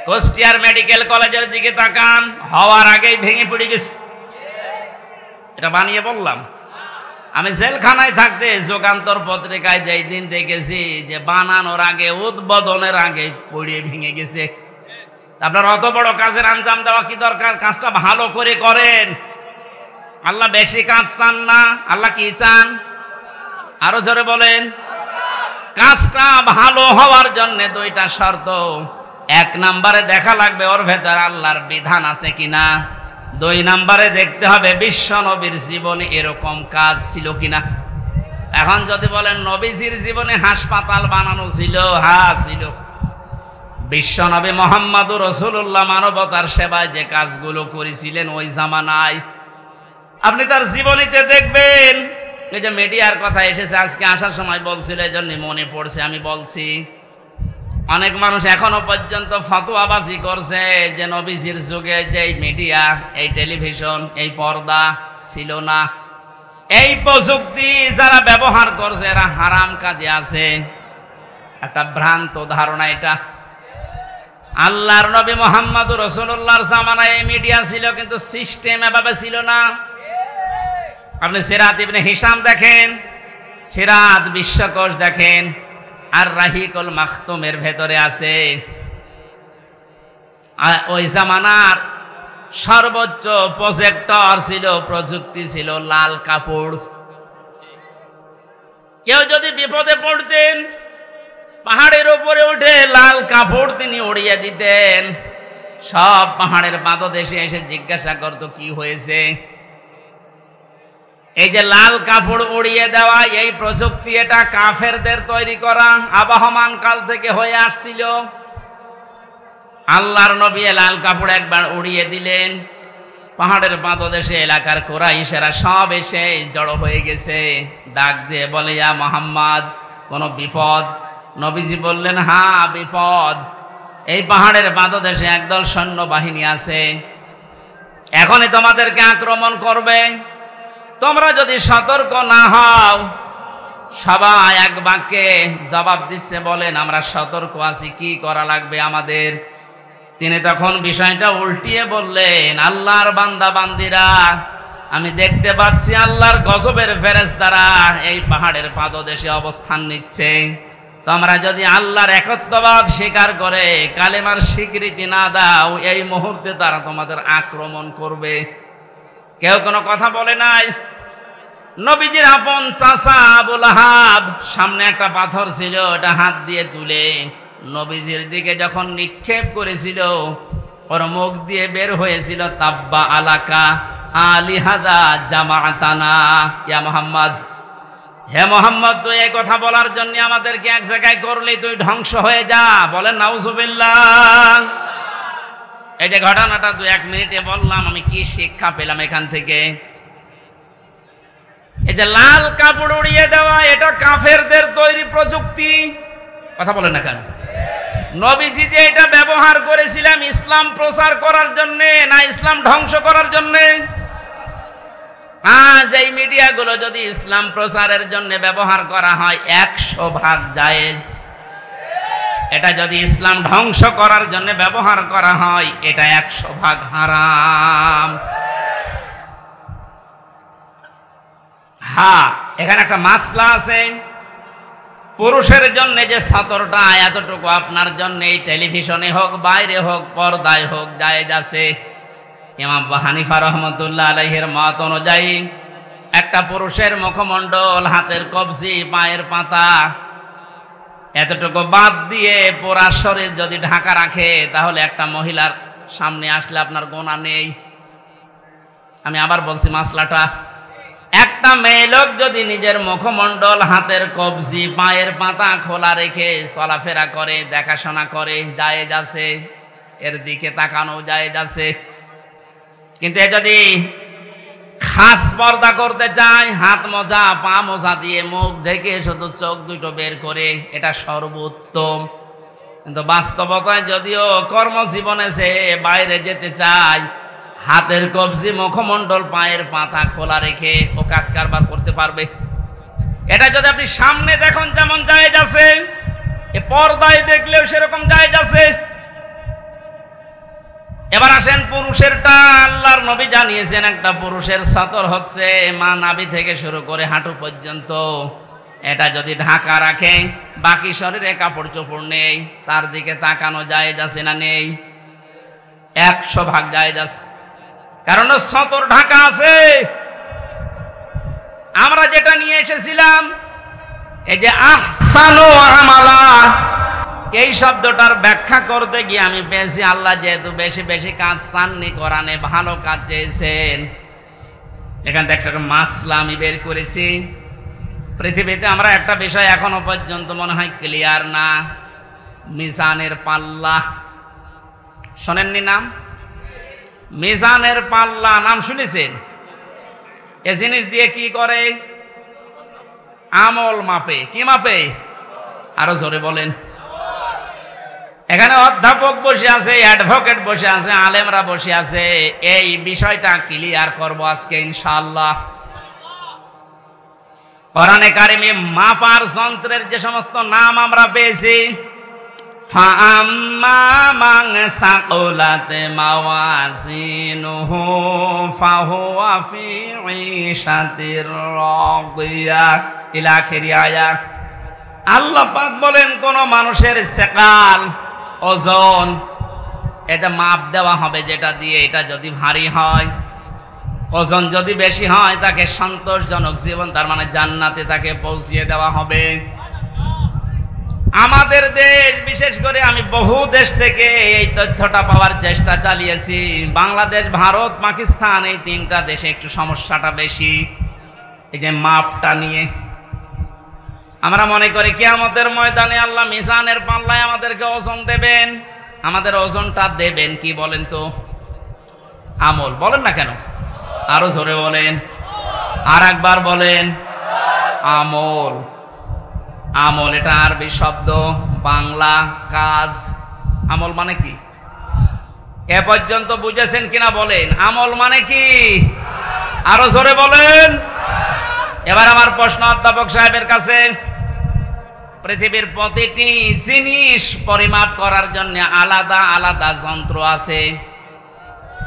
Speaker 1: কুষ্টিয়ার মেডিকেল কলেজের দিকে তাকান, হওয়ার আগেই ভেঙে পড়ে গেছে। এটা বানিয়ে বললাম? আমি জেলখানায় থাকতে যুগান্তর পত্রিকায় যেই দিন দেখেছি যে বানানোর আগে, উদ্বোধনের আগে পড়ে ভেঙে গেছে। আপনার অত বড় কাজের আঞ্জাম দেওয়া কি দরকার? কাজটা ভালো করে করেন। আল্লাহ বেশি কাজ চান না, আল্লাহ কি চান? আরো জোরে বলেন। কাজটা ভালো হওয়ার জন্য দুইটা শর্ত। এক নম্বরে দেখা লাগবে ওর ভেতর আল্লাহর বিধান আছে কিনা। দুই নম্বরে দেখতে হবে বিশ্ব নবীর জীবনে এরকম কাজ ছিল কিনা। এখন যদি বলেন নবীজির জীবনে হাসপাতাল বানানো ছিল, হ্যাঁ ছিল। বিশ্ব নবী মুহাম্মদুর রাসূলুল্লাহ মানবতার সেবায় যে কাজগুলো করেছিলেন ওই জামানায় আপনি তার জীবনীতে দেখবেন। এই যে মিডিয়ার কথা এসেছে আজকে আসার সময় বলছিল, এই জন্য মনে পড়ছে আমি বলছি। অনেক মানুষ এখনো পর্যন্ত ফতোয়াবাজি করছে যে নবীজির যুগে যে মিডিয়া, এই টেলিভিশন, এই পর্দা ছিল না। এই প্রযুক্তি যারা ব্যবহার করছে এরা হারাম কাজে আছে। একটা ভ্রান্ত ধারণা এটা। আল্লাহর নবী মুহাম্মদুর রাসূলুল্লাহর জামানায় এই মিডিয়া ছিল, কিন্তু সিস্টেম এভাবে ছিল না। আপনি সিরাত ইবনে হিশাম দেখেন, সিরাত বিশ্বকোষ দেখেন, আর রাহিকুল মাখতুমের ভেতরে আছে ওই জামানার সর্বোচ্চ প্রজেক্টর ছিল, প্রযুক্তি ছিল লাল কাপড়। কেউ যদি বিপদে পড়তেন পাহাড়ের উপরে উঠে লাল কাপড় তিনি উড়িয়ে দিতেন। সব পাহাড়ের পাদদেশে এসে জিজ্ঞাসা করতো কি হয়েছে। এই যে লাল কাপড় উড়িয়ে দেওয়া এই প্রযুক্তি, এটা কাফেরদের তৈরি করা, আবহমান কাল থেকে হয়ে আসছিল। আল্লাহর নবী লাল কাপড় একবার উড়িয়ে দিলেন, পাহাড়ের পাদদেশে এলাকার কুরাইশেরা সব এসে জড়ো হয়ে গেছে। ডাক দিয়ে বলে, ইয়া মুহাম্মদ, কোনো বিপদ? নবীজি বললেন, হ্যাঁ বিপদ। এই পাহাড়ের পাদদেশে একদল সৈন্যবাহিনী আছে, এখনই তোমাদেরকে আক্রমণ করবে। তোমরা যদি সতর্ক না হও। সবাই এক বাক্যে জবাব দিচ্ছে, বলেন আমরা সতর্ক আছি, কি করা লাগবে আমাদের? তিনি তখন বিষয়টা উল্টিয়ে বললেন, আল্লাহর বান্দা বান্দিরা, আমি দেখতে পাচ্ছি আল্লাহর গজবের ফেরেশতারা এই পাহাড়ের পাদদেশে অবস্থান নিচ্ছে। তোমরা যদি আল্লাহর একত্ববাদ স্বীকার করে কালেমার স্বীকৃতি না দাও, এই মুহূর্তে তারা তোমাদের আক্রমণ করবে। কেউ কোনো কথা বলে নাই। নবীজির আপন চাচা আবু লাহাব সামনে একটা পাথর ছিল, ওটা হাত দিয়ে তুলে নবীজির দিকে যখন নিক্ষেপ করেছিল, ওর মুখ দিয়ে বের হয়েছিল, তাব্বা আলাকা আলিহাদা জামাতানা ইয়া মুহাম্মদ। হে মোহাম্মদ, তুই এই কথা বলার জন্য আমাদেরকে এক জায়গায় করলি, তুই ধ্বংস হয়ে যা। বলেন নাউজুবিল্লাহ। এই যে ঘটনাটা 2-1 মিনিটে বললাম, আমি কি শিক্ষা পেলাম এখান থেকে? এই যে লাল কাপড় উড়িয়ে দেওয়া, এটা কাফেরদের তৈরি প্রযুক্তি। কথা বলেন না কেন? নবীজি যে এটা ব্যবহার করেছিলাম ইসলাম প্রচার করার জন্য না ইসলাম ধ্বংস করার জন্য? আজ এই মিডিয়াগুলো যদি ইসলাম প্রচারের জন্য ব্যবহার করা হয় 100% জায়েজ। এটা যদি ইসলাম ধ্বংস করার জন্য ব্যবহার করা হয় এটা 100% হারাম। হ্যাঁ, এখানে একটা মাসলা আছে। পুরুষের জন্য যে সতরটা এতটুকু আপনার জন্য এই টেলিভিশনে হোক, বাইরে হোক, পর্দায় হোক, জায়েজ আছে। ইমাম আবু হানিফা রহমতুল্লাহ আলাইহির মত অনুযায়ী একটা পুরুষের মুখমণ্ডল, হাতের কবজি, পায়ের পাতা এতটুকু বাদ দিয়ে পুরা শরীর যদি ঢাকা রাখে তাহলে একটা মহিলার সামনে আসলে আপনার গুনাহ নেই। আমি আবার বলছি মাসলাটা, একটা মেয়ে লোক যদি নিজের মুখমণ্ডল, হাতের কবজি, পায়ের পাতা খোলা রেখে চলাফেরা করে, দেখাশোনা করে, জায়েজ আছে, এর দিকে তাকানো জায়েজ আছে। কিন্তু এ যদি খাস পর্দা করতে চায়, হাত মোজা, পা মোজা দিয়ে মুখ ঢেকে শুধু চোখ দুটো বের করে, এটা সর্বোত্তম। কিন্তু বাস্তবতায় যদিও কর্মজীবনে সে বাইরে যেতে চায়, হাতের কবজি, মুখমণ্ডল, পায়ের পাতা খোলা রেখে ও কাজ কারবার করতে পারবে। এটা যদি আপনি সামনে দেখুন যেমন জায়েজ আছে, এ পর্দায় দেখলেও সেরকম জায়েজ আছে। এবার আসেন পুরুষেরটা। আল্লাহর নবী জানিয়েছেন একটা পুরুষের সতর হচ্ছে মা নাভি থেকে শুরু করে হাঁটু পর্যন্ত। এটা যদি ঢাকা রাখে, বাকি শরীরে কাপড় চোপড় নেই, তার দিকে তাকানো জায়েজ আছে না নেই? 100% জায়েজ আছে, কারণ সতর ঢাকা আছে। আমরা যেটা নিয়ে এসেছিলাম এই যে আহসানু আমালা, এই শব্দটার ব্যাখ্যা করতে গিয়ে আমি পেয়েছি আল্লাহ যেহেতু বেশি বেশি কাজ চাননি, কোরআনে ভালো কাজ চেয়েছেন, এখান থেকে একটা মাসলা আমি বের করেছি। পৃথিবীতে আমরা একটা বিষয় এখনো পর্যন্ত মনে হয় ক্লিয়ার না, মিজানের পাল্লা। শোনেননি নাম? মিজানের পাল্লা নাম শুনেছেন? এ জিনিস দিয়ে কি করে? আমল মাপে। কি মাপে? আরো জোরে বলেন। এখানে অধ্যাপক বসে আছে, অ্যাডভোকেট বসে আছে, আলেমরা বসে আছে। এই বিষয়টা ক্লিয়ার করব আজকে ইনশাআল্লাহ। কোরআনে কারিমে মাপার যন্ত্রের যে সমস্ত নাম আমরা পেয়েছি, ফাআম্মা মান সাকুলাত মাওয়াজিনুহু ফাহুয়া ফি ঈশাতির রাদিয়াহ ইলা আখিরি আয়াত। আল্লাহ পাক বলেন কোন মানুষের সেকাল, ওজন, এটা মাপ দেওয়া হবে যেটা দিয়ে, এটা যদি ভারী হয়, ওজন যদি বেশি হয়, তাকে সন্তোষজনক জীবন, তার মানে জান্নাতে তাকে পৌঁছিয়ে দেওয়া হবে। আমাদের দেশ, বিশেষ করে আমি বহু দেশ থেকে এই তথ্যটা পাওয়ার চেষ্টা চালিয়েছি। বাংলাদেশ, ভারত, পাকিস্তান, এই তিনটা দেশে একটু সমস্যাটা বেশি এই যে মাপটা নিয়ে। আমরা মনে করি কিয়ামতের ময়দানে আল্লাহ মিজানের পাল্লায় আমাদেরকে ওজন দেবেন। আমাদের ওজনটা দেবেন কি বলেন তো? আমল। বলেন না কেন? আরো জোরে বলেন, আর একবার বলেন, আমল। আমল এটা আরবি শব্দ, বাংলা কাজ। আমল মানে কি? এ পর্যন্ত বুঝেছেন কিনা বলেন? আমল মানে কি? আরো জোরে বলেন। এবার আমার প্রশ্ন অধ্যাপক সাহেবের কাছে। পৃথিবীর প্রতিটি জিনিস পরিমাপ করার জন্য আলাদা আলাদা যন্ত্র আছে।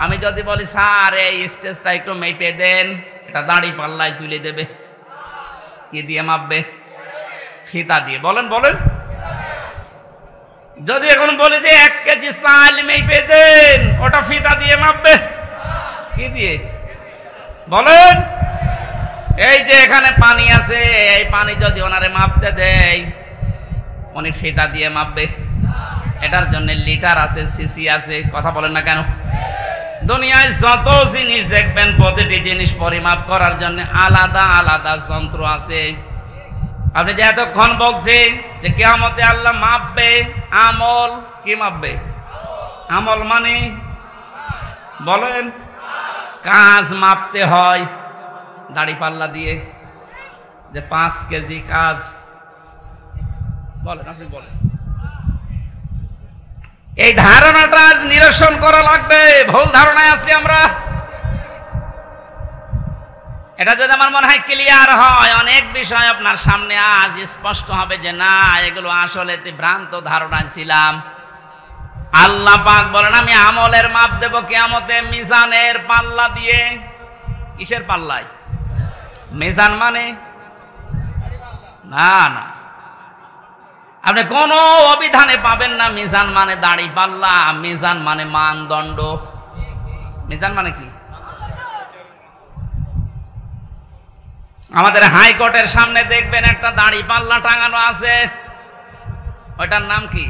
Speaker 1: আমি যদি বলি স্যার এই স্টেজটা একটু মেপে দেন, এটা দাড়ি পাল্লায় তুলে দেবে। কি দিয়ে মাপবে? ফিতা দিয়ে। বলেন বলেন। যদি এখন বলি যে 1 কেজি চাল মেপে দেন, ওটা ফিতা দিয়ে মাপবে। কি দিয়ে? বলেন। এই যে এখানে পানি আছে, এই পানি যদি ওনারে মাপতে দেয়, উনি ফিতা দিয়ে মাপবে। এটার জন্য লিটার আছে, সিসি আছে। কথা বলেন না কেন? দুনিয়ায় যত জিনিস দেখবেন, প্রতিটি জিনিস পরিমাপ করার জন্য আলাদা আলাদা যন্ত্র আছে। আপনি যে এতক্ষণ বলছেন যে কিয়ামতে আল্লাহ মাপবে, আমল কি মাপবে? আমল মানে বলেন, কাজ মাপতে হয় দাড়ি পাল্লা দিয়ে, যে 5 কেজি কাজ। বলেন, আপনি বলেন। এই ধারণাটা আজ নিরসন করা লাগবে। ভুল ধারণায় আছি আমরা। এটা যদি আমার মনে হয় ক্লিয়ার হয়, অনেক বিষয় আপনার সামনে আজ স্পষ্ট হবে যে না, এগুলো আসলে ভ্রান্ত ধারণায় ছিলাম। আল্লাহ পাক বলেন আমি আমলের মাপ দেব কিয়ামতে মিজানের পাল্লা দিয়ে। কিসের পাল্লায়? মিজান মানে না না, আপনি কোন অভিধানে পাবেন না মিজান মানে দাড়ি পাল্লা। মিজান মানে মানদণ্ড। মিজান মানে কি? আমাদের হাইকোর্টের সামনে দেখবেন একটা দাড়ি পাল্লা টাঙানো আছে। ওটার নাম কি?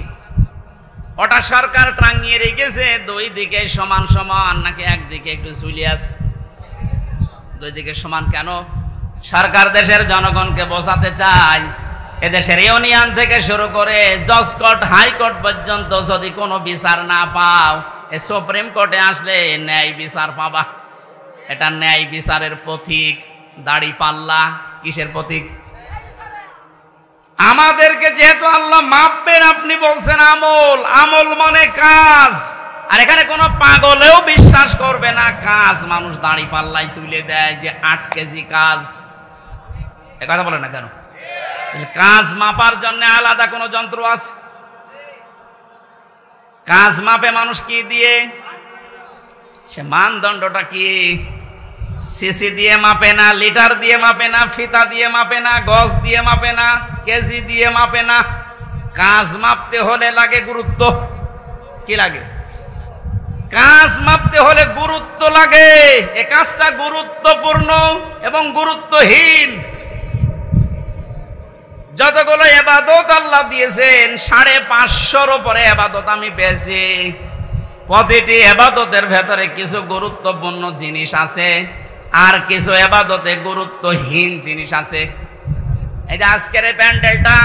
Speaker 1: ওটা সরকার টাঙিয়ে রেখেছে। 2 দিকে সমান সমান, নাকি একদিকে একটু ঝুলিয়ে আছে? 2 দিকে সমান কেন? সরকার দেশের জনগণকে বোঝাতে চায় এদেশের ইউনিয়ন থেকে শুরু করে জজ কোর্ট, হাইকোর্ট পর্যন্ত যদি কোনো বিচার না পাও, এ সুপ্রিম কোর্টে আসলে ন্যায় বিচার পাবা। এটা ন্যায় বিচারের প্রতীক। দাড়ি পাল্লা কিসের প্রতীক? আমাদেরকে যেহেতু আল্লাহ মাপবেন, আপনি বলছেন আমল। আমল মানে কাজ। আর এখানে কোনো পাগলেও বিশ্বাস করবে না কাজ মানুষ দাড়ি পাল্লায় তুলে দেয়, যে 8 কেজি কাজ। এ কথা বলে না কেন? কাজ মাপার জন্য আলাদা কোনো যন্ত্র আছে? কাজ মাপে মানুষ কি দিয়ে? সে মানদণ্ডটা কি? সিসি দিয়ে মাপে না, লিটার দিয়ে মাপে না, ফিতা দিয়ে মাপে না, গজ দিয়ে মাপে না, কেজি দিয়ে মাপে না। কাজ মাপতে হলে লাগে গুরুত্ব। কি লাগে? কাজ মাপতে হলে গুরুত্ব লাগে। এ কাজটা গুরুত্বপূর্ণ এবং গুরুত্বহীন। যতগুলো ইবাদত আল্লাহ দিয়েছেন 550-র উপরে ইবাদত আমি পেয়েছি। প্রতিটি ইবাদতের ভেতরে কিছু গুরুত্বপূর্ণ জিনিস আছে, আর কিছু ইবাদতে গুরুত্বহীন জিনিস আছে। এই যে আজকের এই প্যান্ডেলটা,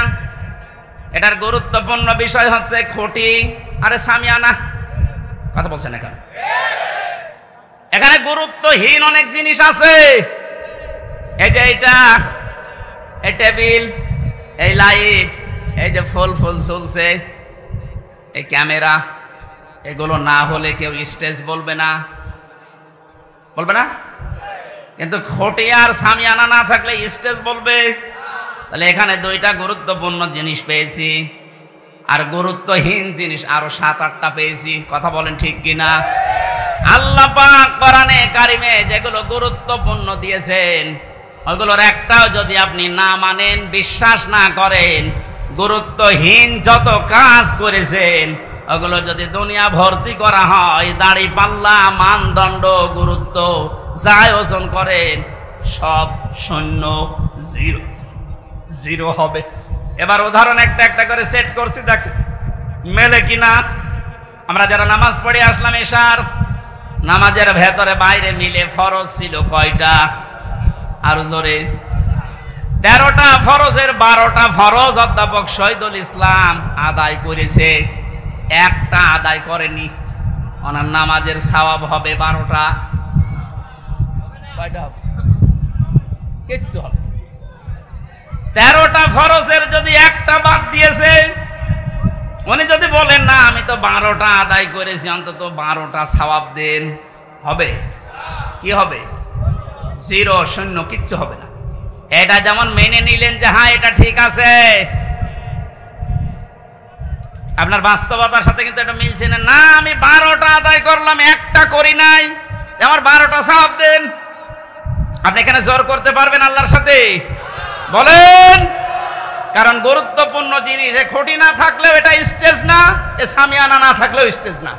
Speaker 1: এটার গুরুত্বপূর্ণ বিষয় হচ্ছে খুঁটি আরে সামিয়ানা। কথা বলছেন এখানে গুরুত্বহীন অনেক জিনিস আছে। এই যে এইটা, এই টেবিল, এই লাইট, এই যে ফুল চলছে, এই ক্যামেরা, এগুলো না হলে কেউ স্টেজ বলবে না, বলবে না। কিন্তু খুঁটি আর সামিয়ানা না থাকলে স্টেজ বলবে। তাহলে এখানে দুইটা গুরুত্বপূর্ণ জিনিস পেয়েছি, আর গুরুত্বহীন জিনিস আরো 7-8টা পেয়েছি। কথা বলেন ঠিক কিনা? আল্লাহ পাক কোরআনে কারিমে যেগুলো গুরুত্বপূর্ণ দিয়েছেন, ওগুলোর একটাও যদি আপনি না মানেন, বিশ্বাস না করেন, গুরুত্বহীন যত কাজ করেছেন ওগুলো যদি দুনিয়া ভর্তি করা হয়, দাড়ি পাল্লা, মানদণ্ড, গুরুত্ব যাই ওজন করেন, সব শূন্য, জিরো হবে। এবার উদাহরণ একটা একটা করে সেট করছি, দেখ মেলে কিনা। আমরা যারা নামাজ পড়ে আসলাম, এশার নামাজের ভেতরে বাইরে মিলে ফরজ ছিল কয়টা? আর জোরে 13টা ফরজের 12টা ফরজ অধ্যাপক শহীদুল ইসলাম আদায় করেছে, একটা আদায় করেনি। ওনার নামাজের সওয়াব হবে 12টা। কয়টা হবে? কিচ্ছু হবে। 13টা ফরজের যদি একটা বাদ দিয়েছে, উনি যদি বলেন না আমি তো 12টা আদায় করেছি, অন্তত 12টা সওয়াব দেন, হবে? কি হবে? জিরো, শূন্য, কিচ্ছু হবে না। এটা যেমন মেনে নিলেন যে হ্যাঁ এটা ঠিক আছে, আপনার বাস্তবতার সাথে কিন্তু এটা মিলছে না। না, আমি 12টা আদায় করলাম, একটা করি নাই, আমার 12টা সওয়াব দেন। আপনি এখানে জোর করতে পারবেন আল্লাহর সাথে? বলেন। কারণ গুরুত্বপূর্ণ জিনিস, এ খুঁটি না থাকলেও এটা স্টেজ না, এ সামিয়ানা না থাকলেও স্টেজ না।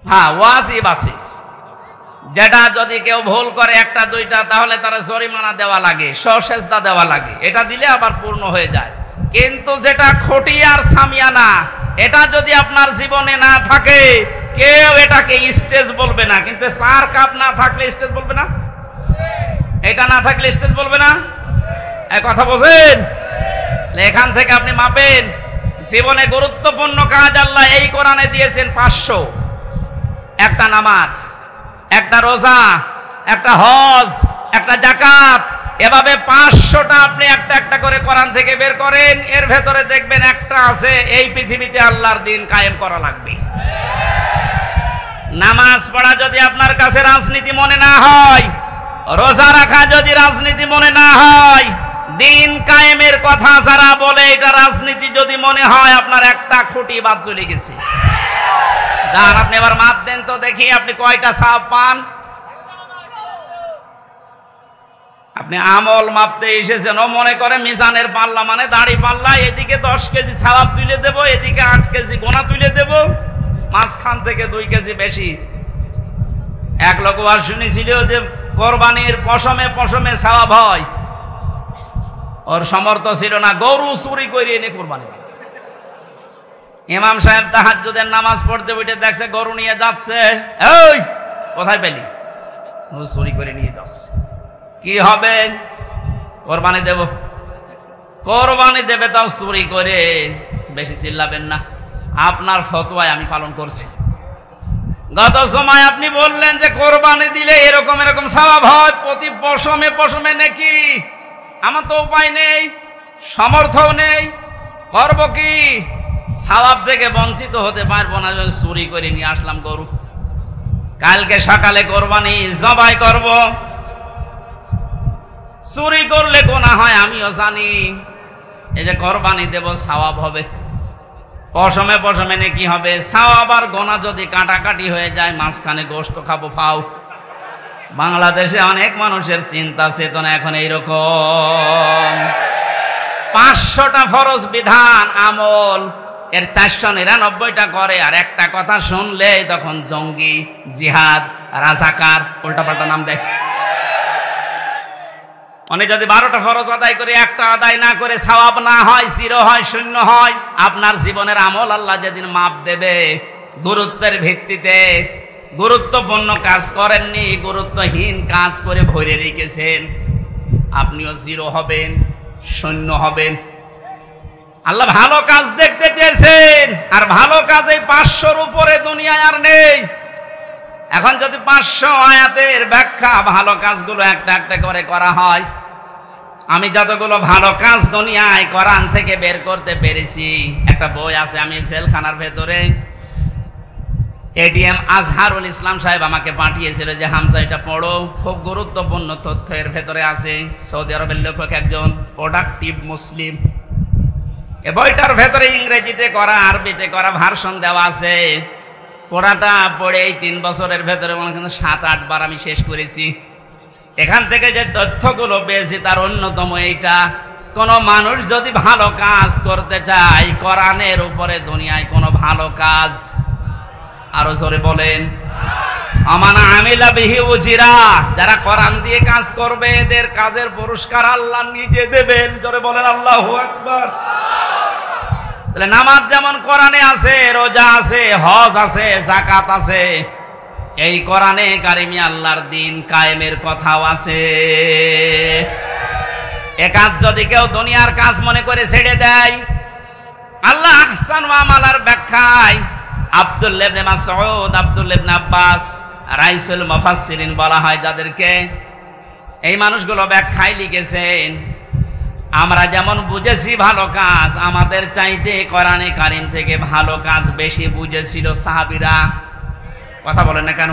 Speaker 1: হ্যাঁ, ওয়াজিব আছে, যেটা যদি কেউ ভুল করে 1-2টা, তাহলে তারা জরিমানা দেওয়া লাগে, সসেজদা দেওয়া লাগে, এটা দিলে আবার পূর্ণ হয়ে যায়। কিন্তু যেটা খুঁটি আর সামিয়ানা, এটা যদি আপনার জীবনে না থাকে, কেউ এটাকে স্টেজ বলবে না। কিন্তু 4 কাপ না থাকলে স্টেজ বলবে না, এটা না থাকলে স্টেজ বলবে না। এই কথা বোঝেন? এখান থেকে আপনি মাপেন জীবনে গুরুত্বপূর্ণ কাজ আল্লাহ এই কোরআনে দিয়েছেন 500। একটা নামাজ, একটা রোজা, একটা হজ, একটা যাকাত, এভাবে 500টা আপনি একটা একটা করে কোরআন থেকে বের করেন। এর ভেতরে দেখবেন একটা আছে, এই পৃথিবীতে আল্লাহর দিন কায়েম করা লাগবে। নামাজ পড়া যদি আপনার কাছে রাজনীতি মনে না হয়, রোজা রাখা যদি রাজনীতি মনে না হয়, দিন কায়েমের কথা যারা বলে এটা রাজনীতি যদি মনে হয়, আপনার একটা খুঁটি বাদ চলে গেছে। যান আপনি এবার মাপ দেন তো দেখি, আপনি কয়টা সওয়াব পান? আপনি আমল মাপতে এসেছেন, ও মনে করে মিজানের পাল্লা মানে দাড়ি পাল্লা, এদিকে 10 কেজি সওয়াব তুলে দেব, এদিকে 8 কেজি গোনা তুলে দেব, মাঝখান থেকে 2 কেজি বেশি। এক লোক আর শুনেছিল যে কোরবানির পশমে পশমে সওয়াব হয়, ওর সমর্থ ছিল না, গরু চুরি করে এনে কোরবানি। ইমাম সাহেব তাহাজ্জুদের নামাজ পড়তে উঠে দেখছে গরু নিয়ে যাচ্ছে, এই কোথায় পেলি? চুরি করে নিয়ে যাচ্ছে। কি হবে? কোরবানি দেব। কোরবানি দেবে তাও চুরি করে। বেশি চিল্লাবেন না, আপনার ফতোয়ায় আমি পালন করছি। গত সময় আপনি বললেন যে কোরবানি দিলে এরকম এরকম সওয়াব হয়, প্রতি পশমে পশমে নাকি। আমার তো উপায় নেই, সামর্থ্য নেই, করব কি? সওয়াব থেকে বঞ্চিত হতে পারবো না, চুরি করে নিয়ে আসলাম গরু। কালকে সকালে কোরবানি জবাই করব। চুরি করলে গোনা হয় আমিও জানি, এই যে কোরবানি দেব সওয়াব হবে, পশমে পশমে নাকি হবে। সওয়াব আর গোনা যদি কাটাকাটি হয়ে যায়, মাঝখানে গোশত খাবো ফাও। বাংলাদেশে অনেক মানুষের চিন্তা চেতনা এখন এইরকম। 500টা ফরজ বিধান আমল, এর 499টা করে, আর একটা কথা শুনলে তখন জঙ্গি, জিহাদ, রাজাকার, উল্টাপাল্টা নাম দেয়। উনি যদি 12টা ফরজ আদায় করে একটা আদায় না করে সওয়াব না হয়, জিরো হয়, শূন্য হয়, আপনার জীবনের আমল আল্লাহ যেদিন মাপ দেবে, গুরুত্বের ভিত্তিতে গুরুত্বপূর্ণ কাজ করেননি, গুরুত্বহীন কাজ করে ভরে রেখেছেন, আপনিও জিরো হবেন, শূন্য হবেন। আল্লাহ ভালো কাজ দেখতে চেয়েছেন, আর ভালো কাজ এই 500-র উপরে দুনিয়ায় আর নেই। এখন যদি 500 আয়াতের ব্যাখ্যা ভালো কাজগুলো একটা একটা করে করা হয়, আমি যতগুলো ভালো কাজ দুনিয়ায় কোরআন থেকে বের করতে পেরেছি, একটা বই আছে, আমি জেলখানার ভেতরে, এটিএম আজহারুল ইসলাম সাহেব আমাকে পাঠিয়েছিল যে হামজা এটা পড়ো, খুব গুরুত্বপূর্ণ তথ্য এর ভেতরে আছে। সৌদি আরবের লেখক একজন, প্রোডাক্টিভ মুসলিম। এ বইটার ভেতরে ইংরেজিতে করা, আরবিতে করা ভার্সন দেওয়া আছে। পড়াটা পড়ে এই 3 বছরের ভেতরে মনে হয় 7-8 বার আমি শেষ করেছি। এখান থেকে যে তথ্যগুলো পেয়েছি তার অন্যতম এইটা, কোন মানুষ যদি ভালো কাজ করতে চায়, কোরআনের উপরে দুনিয়ায় কোনো ভালো কাজ, আরো জোরে বলেন, আমানা আমিলা বিহি উজিরা, যারা কোরআন দিয়ে কাজ করবে এদের কাজের পুরস্কার আল্লাহ নিজে দেবেন। জোরে বলেন আল্লাহু আকবার। তাহলে নামাজ যেমন কোরআনে আছে, রোজা আছে, হজ আছে, যাকাত আছে, এই কোরআনে কারিমে আল্লাহর দিন কায়েমের কথাও আছে। এ কাজ যদি কেউ দুনিয়ার কাজ মনে করে ছেড়ে দেয়, আল্লাহ আহসান ওয়া আমালার ব্যাখ্যায় আব্দুল্লাহ ইবনে মাসউদ, আব্দুল্লাহ ইবনে আব্বাস, রাইসুল মুফাসসিরিন বলা হয় যাদেরকে, এই মানুষগুলো ব্যাখ্যায় লিখেছেন, আমরা যেমন বুঝেছি ভালো কাজ, আমাদের চাইতে কোরআনে কারিম থেকে ভালো কাজ বেশি বুঝেছিল সাহাবীরা। কথা বলেন না কেন?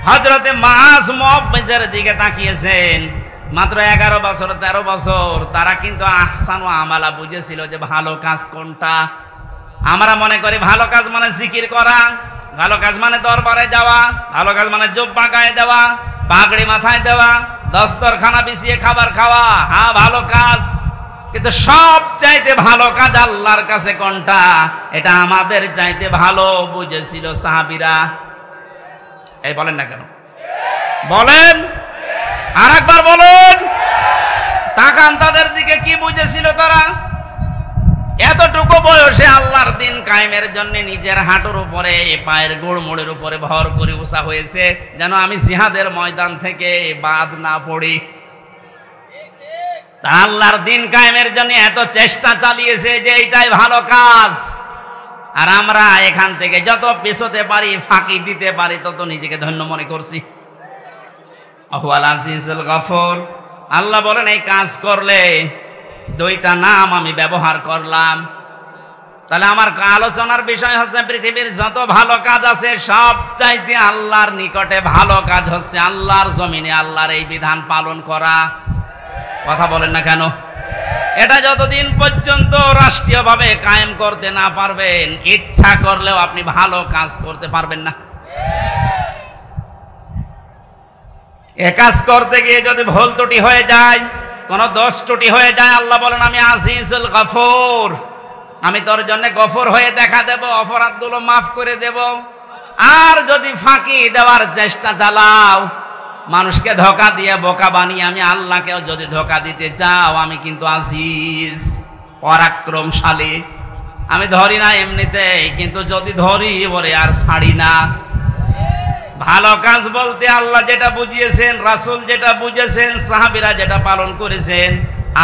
Speaker 1: হযরতে মুআজ মুআজ্জিজের দিকে তাকিয়েছেন, মাত্র 11 বছর 13 বছর, তারা কিন্তু আহসান ওয়া আমালা বুঝেছিল যে ভালো কাজ কোনটা। আমরা মনে করি ভালো কাজ মানে জিকির করা, ভালো কাজ মানে দরবারে যাওয়া, ভালো কাজ মানে জুব্বা গায়ে দেওয়া, পাগড়ি মাথায় দেওয়া, দস্তরখানা বিছিয়ে খাবার খাওয়া, হ্যাঁ ভালো কাজ। কিন্তু সব চাইতে ভালো কাজ আল্লাহর কাছে কোনটা, এটা আমাদের চাইতে ভালো বুঝেছিল সাহাবীরা। এই বলেন না কেন? বলেন, আরেকবার বলুন। তাকান তাদের দিকে, কি বুঝেছিল তারা? এতটুকু বয়সে আল্লাহর দিন কায়েমের জন্য নিজের হাঁটুর উপরে, পায়ের গোড়মোড়ের উপরে ভর করে উষা হয়েছে, যেন আমি জিহাদের ময়দান থেকে বাদ না পড়ি। আল্লাহর দিন কায়েমের জন্য এত চেষ্টা চালিয়েছে যে এইটাই ভালো কাজ। আর আমরা এখান থেকে যত পিছোতে পারি, ফাঁকি দিতে পারি, তত নিজেকে ধন্য মনে করছি। আহুয়াল আজিজুল গফুর। আল্লাহ বলেন এই কাজ করলে 2টা নাম আমি ব্যবহার করলাম। তাহলে আমার আলোচনার বিষয় হচ্ছে পৃথিবীর যত ভালো কাজ আছে সব চাইতে আল্লাহর নিকটে ভালো কাজ হচ্ছে আল্লাহর জমিনে আল্লাহর এই বিধান পালন করা। কথা বলেন না কেন? এটা যতদিন পর্যন্ত রাষ্ট্রীয়ভাবে কায়েম করতে না পারবেন, ইচ্ছা করলেও আপনি ভালো কাজ করতে পারবেন না। এ কাজ করতে গিয়ে যদি ভুল ত্রুটি হয়ে যায়, কোন দোষ ত্রুটি হয়ে যায়, আল্লাহ বলেন আমি আজিজুল গফুর, আমি তোর জন্য গফুর হয়ে দেখা দেব, অপরাধগুলো মাফ করে দেব। আর যদি ফাঁকি দেওয়ার চেষ্টা চালাও, মানুষকে ধোঁকা দিয়ে বোকা বানিয়ে, আমি আল্লাহকেও যদি ধোঁকা দিতে চাও, আমি কিন্তু আজিজ, পরাক্রমশালী। আমি ধরি না এমনিতেই, কিন্তু যদি ধরি ওরে আর ছাড়ি না। ভালো কাজ বলতে আল্লাহ যেটা বুঝিয়েছেন, রাসূল যেটা বুঝেছেন, সাহাবীরা যেটা পালন করেছেন,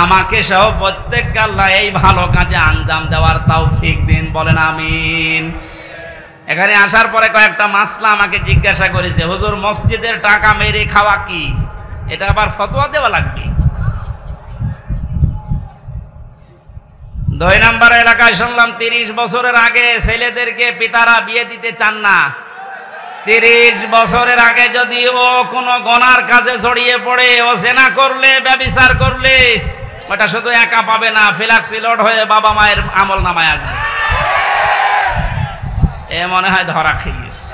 Speaker 1: আমাকে সহ প্রত্যেককে আল্লাহ এই ভালো কাজে আঞ্জাম দেওয়ার তৌফিক দিন। বলেন আমিন। এখানে আসার পরে কয়েকটা মাসলা আমাকে জিজ্ঞাসা করেছে, হুজুর মসজিদের টাকা মেরে খাওয়া কি? এটা আবার ফতোয়া দেওয়া লাগবে? 2 নম্বর এলাকায় শুনলাম 30 বছরের আগে ছেলেদেরকে পিতারা বিয়ে দিতে চান না। 30 বছরের আগে যদি ও কোনো গুনার কাজে জড়িয়ে পড়ে, ও জিনা করলে, ব্যভিচার করলে, ওটা শুধু একা পাবে না, ফিলাক্সিলোড হয়ে বাবা মায়ের আমল নামায় আসবে। এ মনে হয় ধরা খেয়েছে।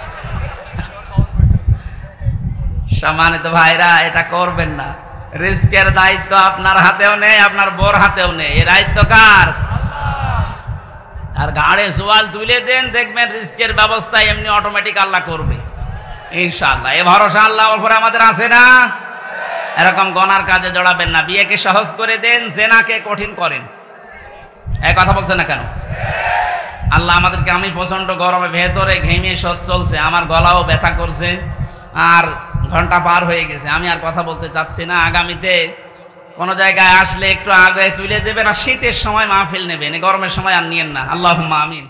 Speaker 1: সম্মানিত ভাইরা, এটা করবেন না। রিস্কের দায়িত্ব আপনার হাতেও নেই, আপনার বোর হাতেও নেই। এই দায়িত্ব কার? আর ঘাড়ে সোয়াল তুলে দেন, দেখবেন রিস্কের ব্যবস্থা এমনি অটোমেটিক আল্লাহ করবে ইনশাআল্লাহ। এ ভরসা আল্লাহর উপরে আমাদের আছে না? এরকম গনার কাজে জড়াবেন না। বিয়েকে সহজ করে দেন, জেনাকে কঠিন করেন। এই কথা বলছেন না কেন? আল্লাহ আমাদেরকে, আমি প্রচন্ড গরমে ভেতরে ঘেমে শোধ চলছে, আমার গলাও ব্যথা করছে, আর ঘন্টা পার হয়ে গেছে, আমি আর কথা বলতে চাচ্ছি না। আগামীতে কোনো জায়গায় আসলে একটু আগে তুলে দেবেন, আর শীতের সময় মাহফিল নেবেন, গরমের সময় আর নিয়েন না। আল্লাহুম্মা আমিন।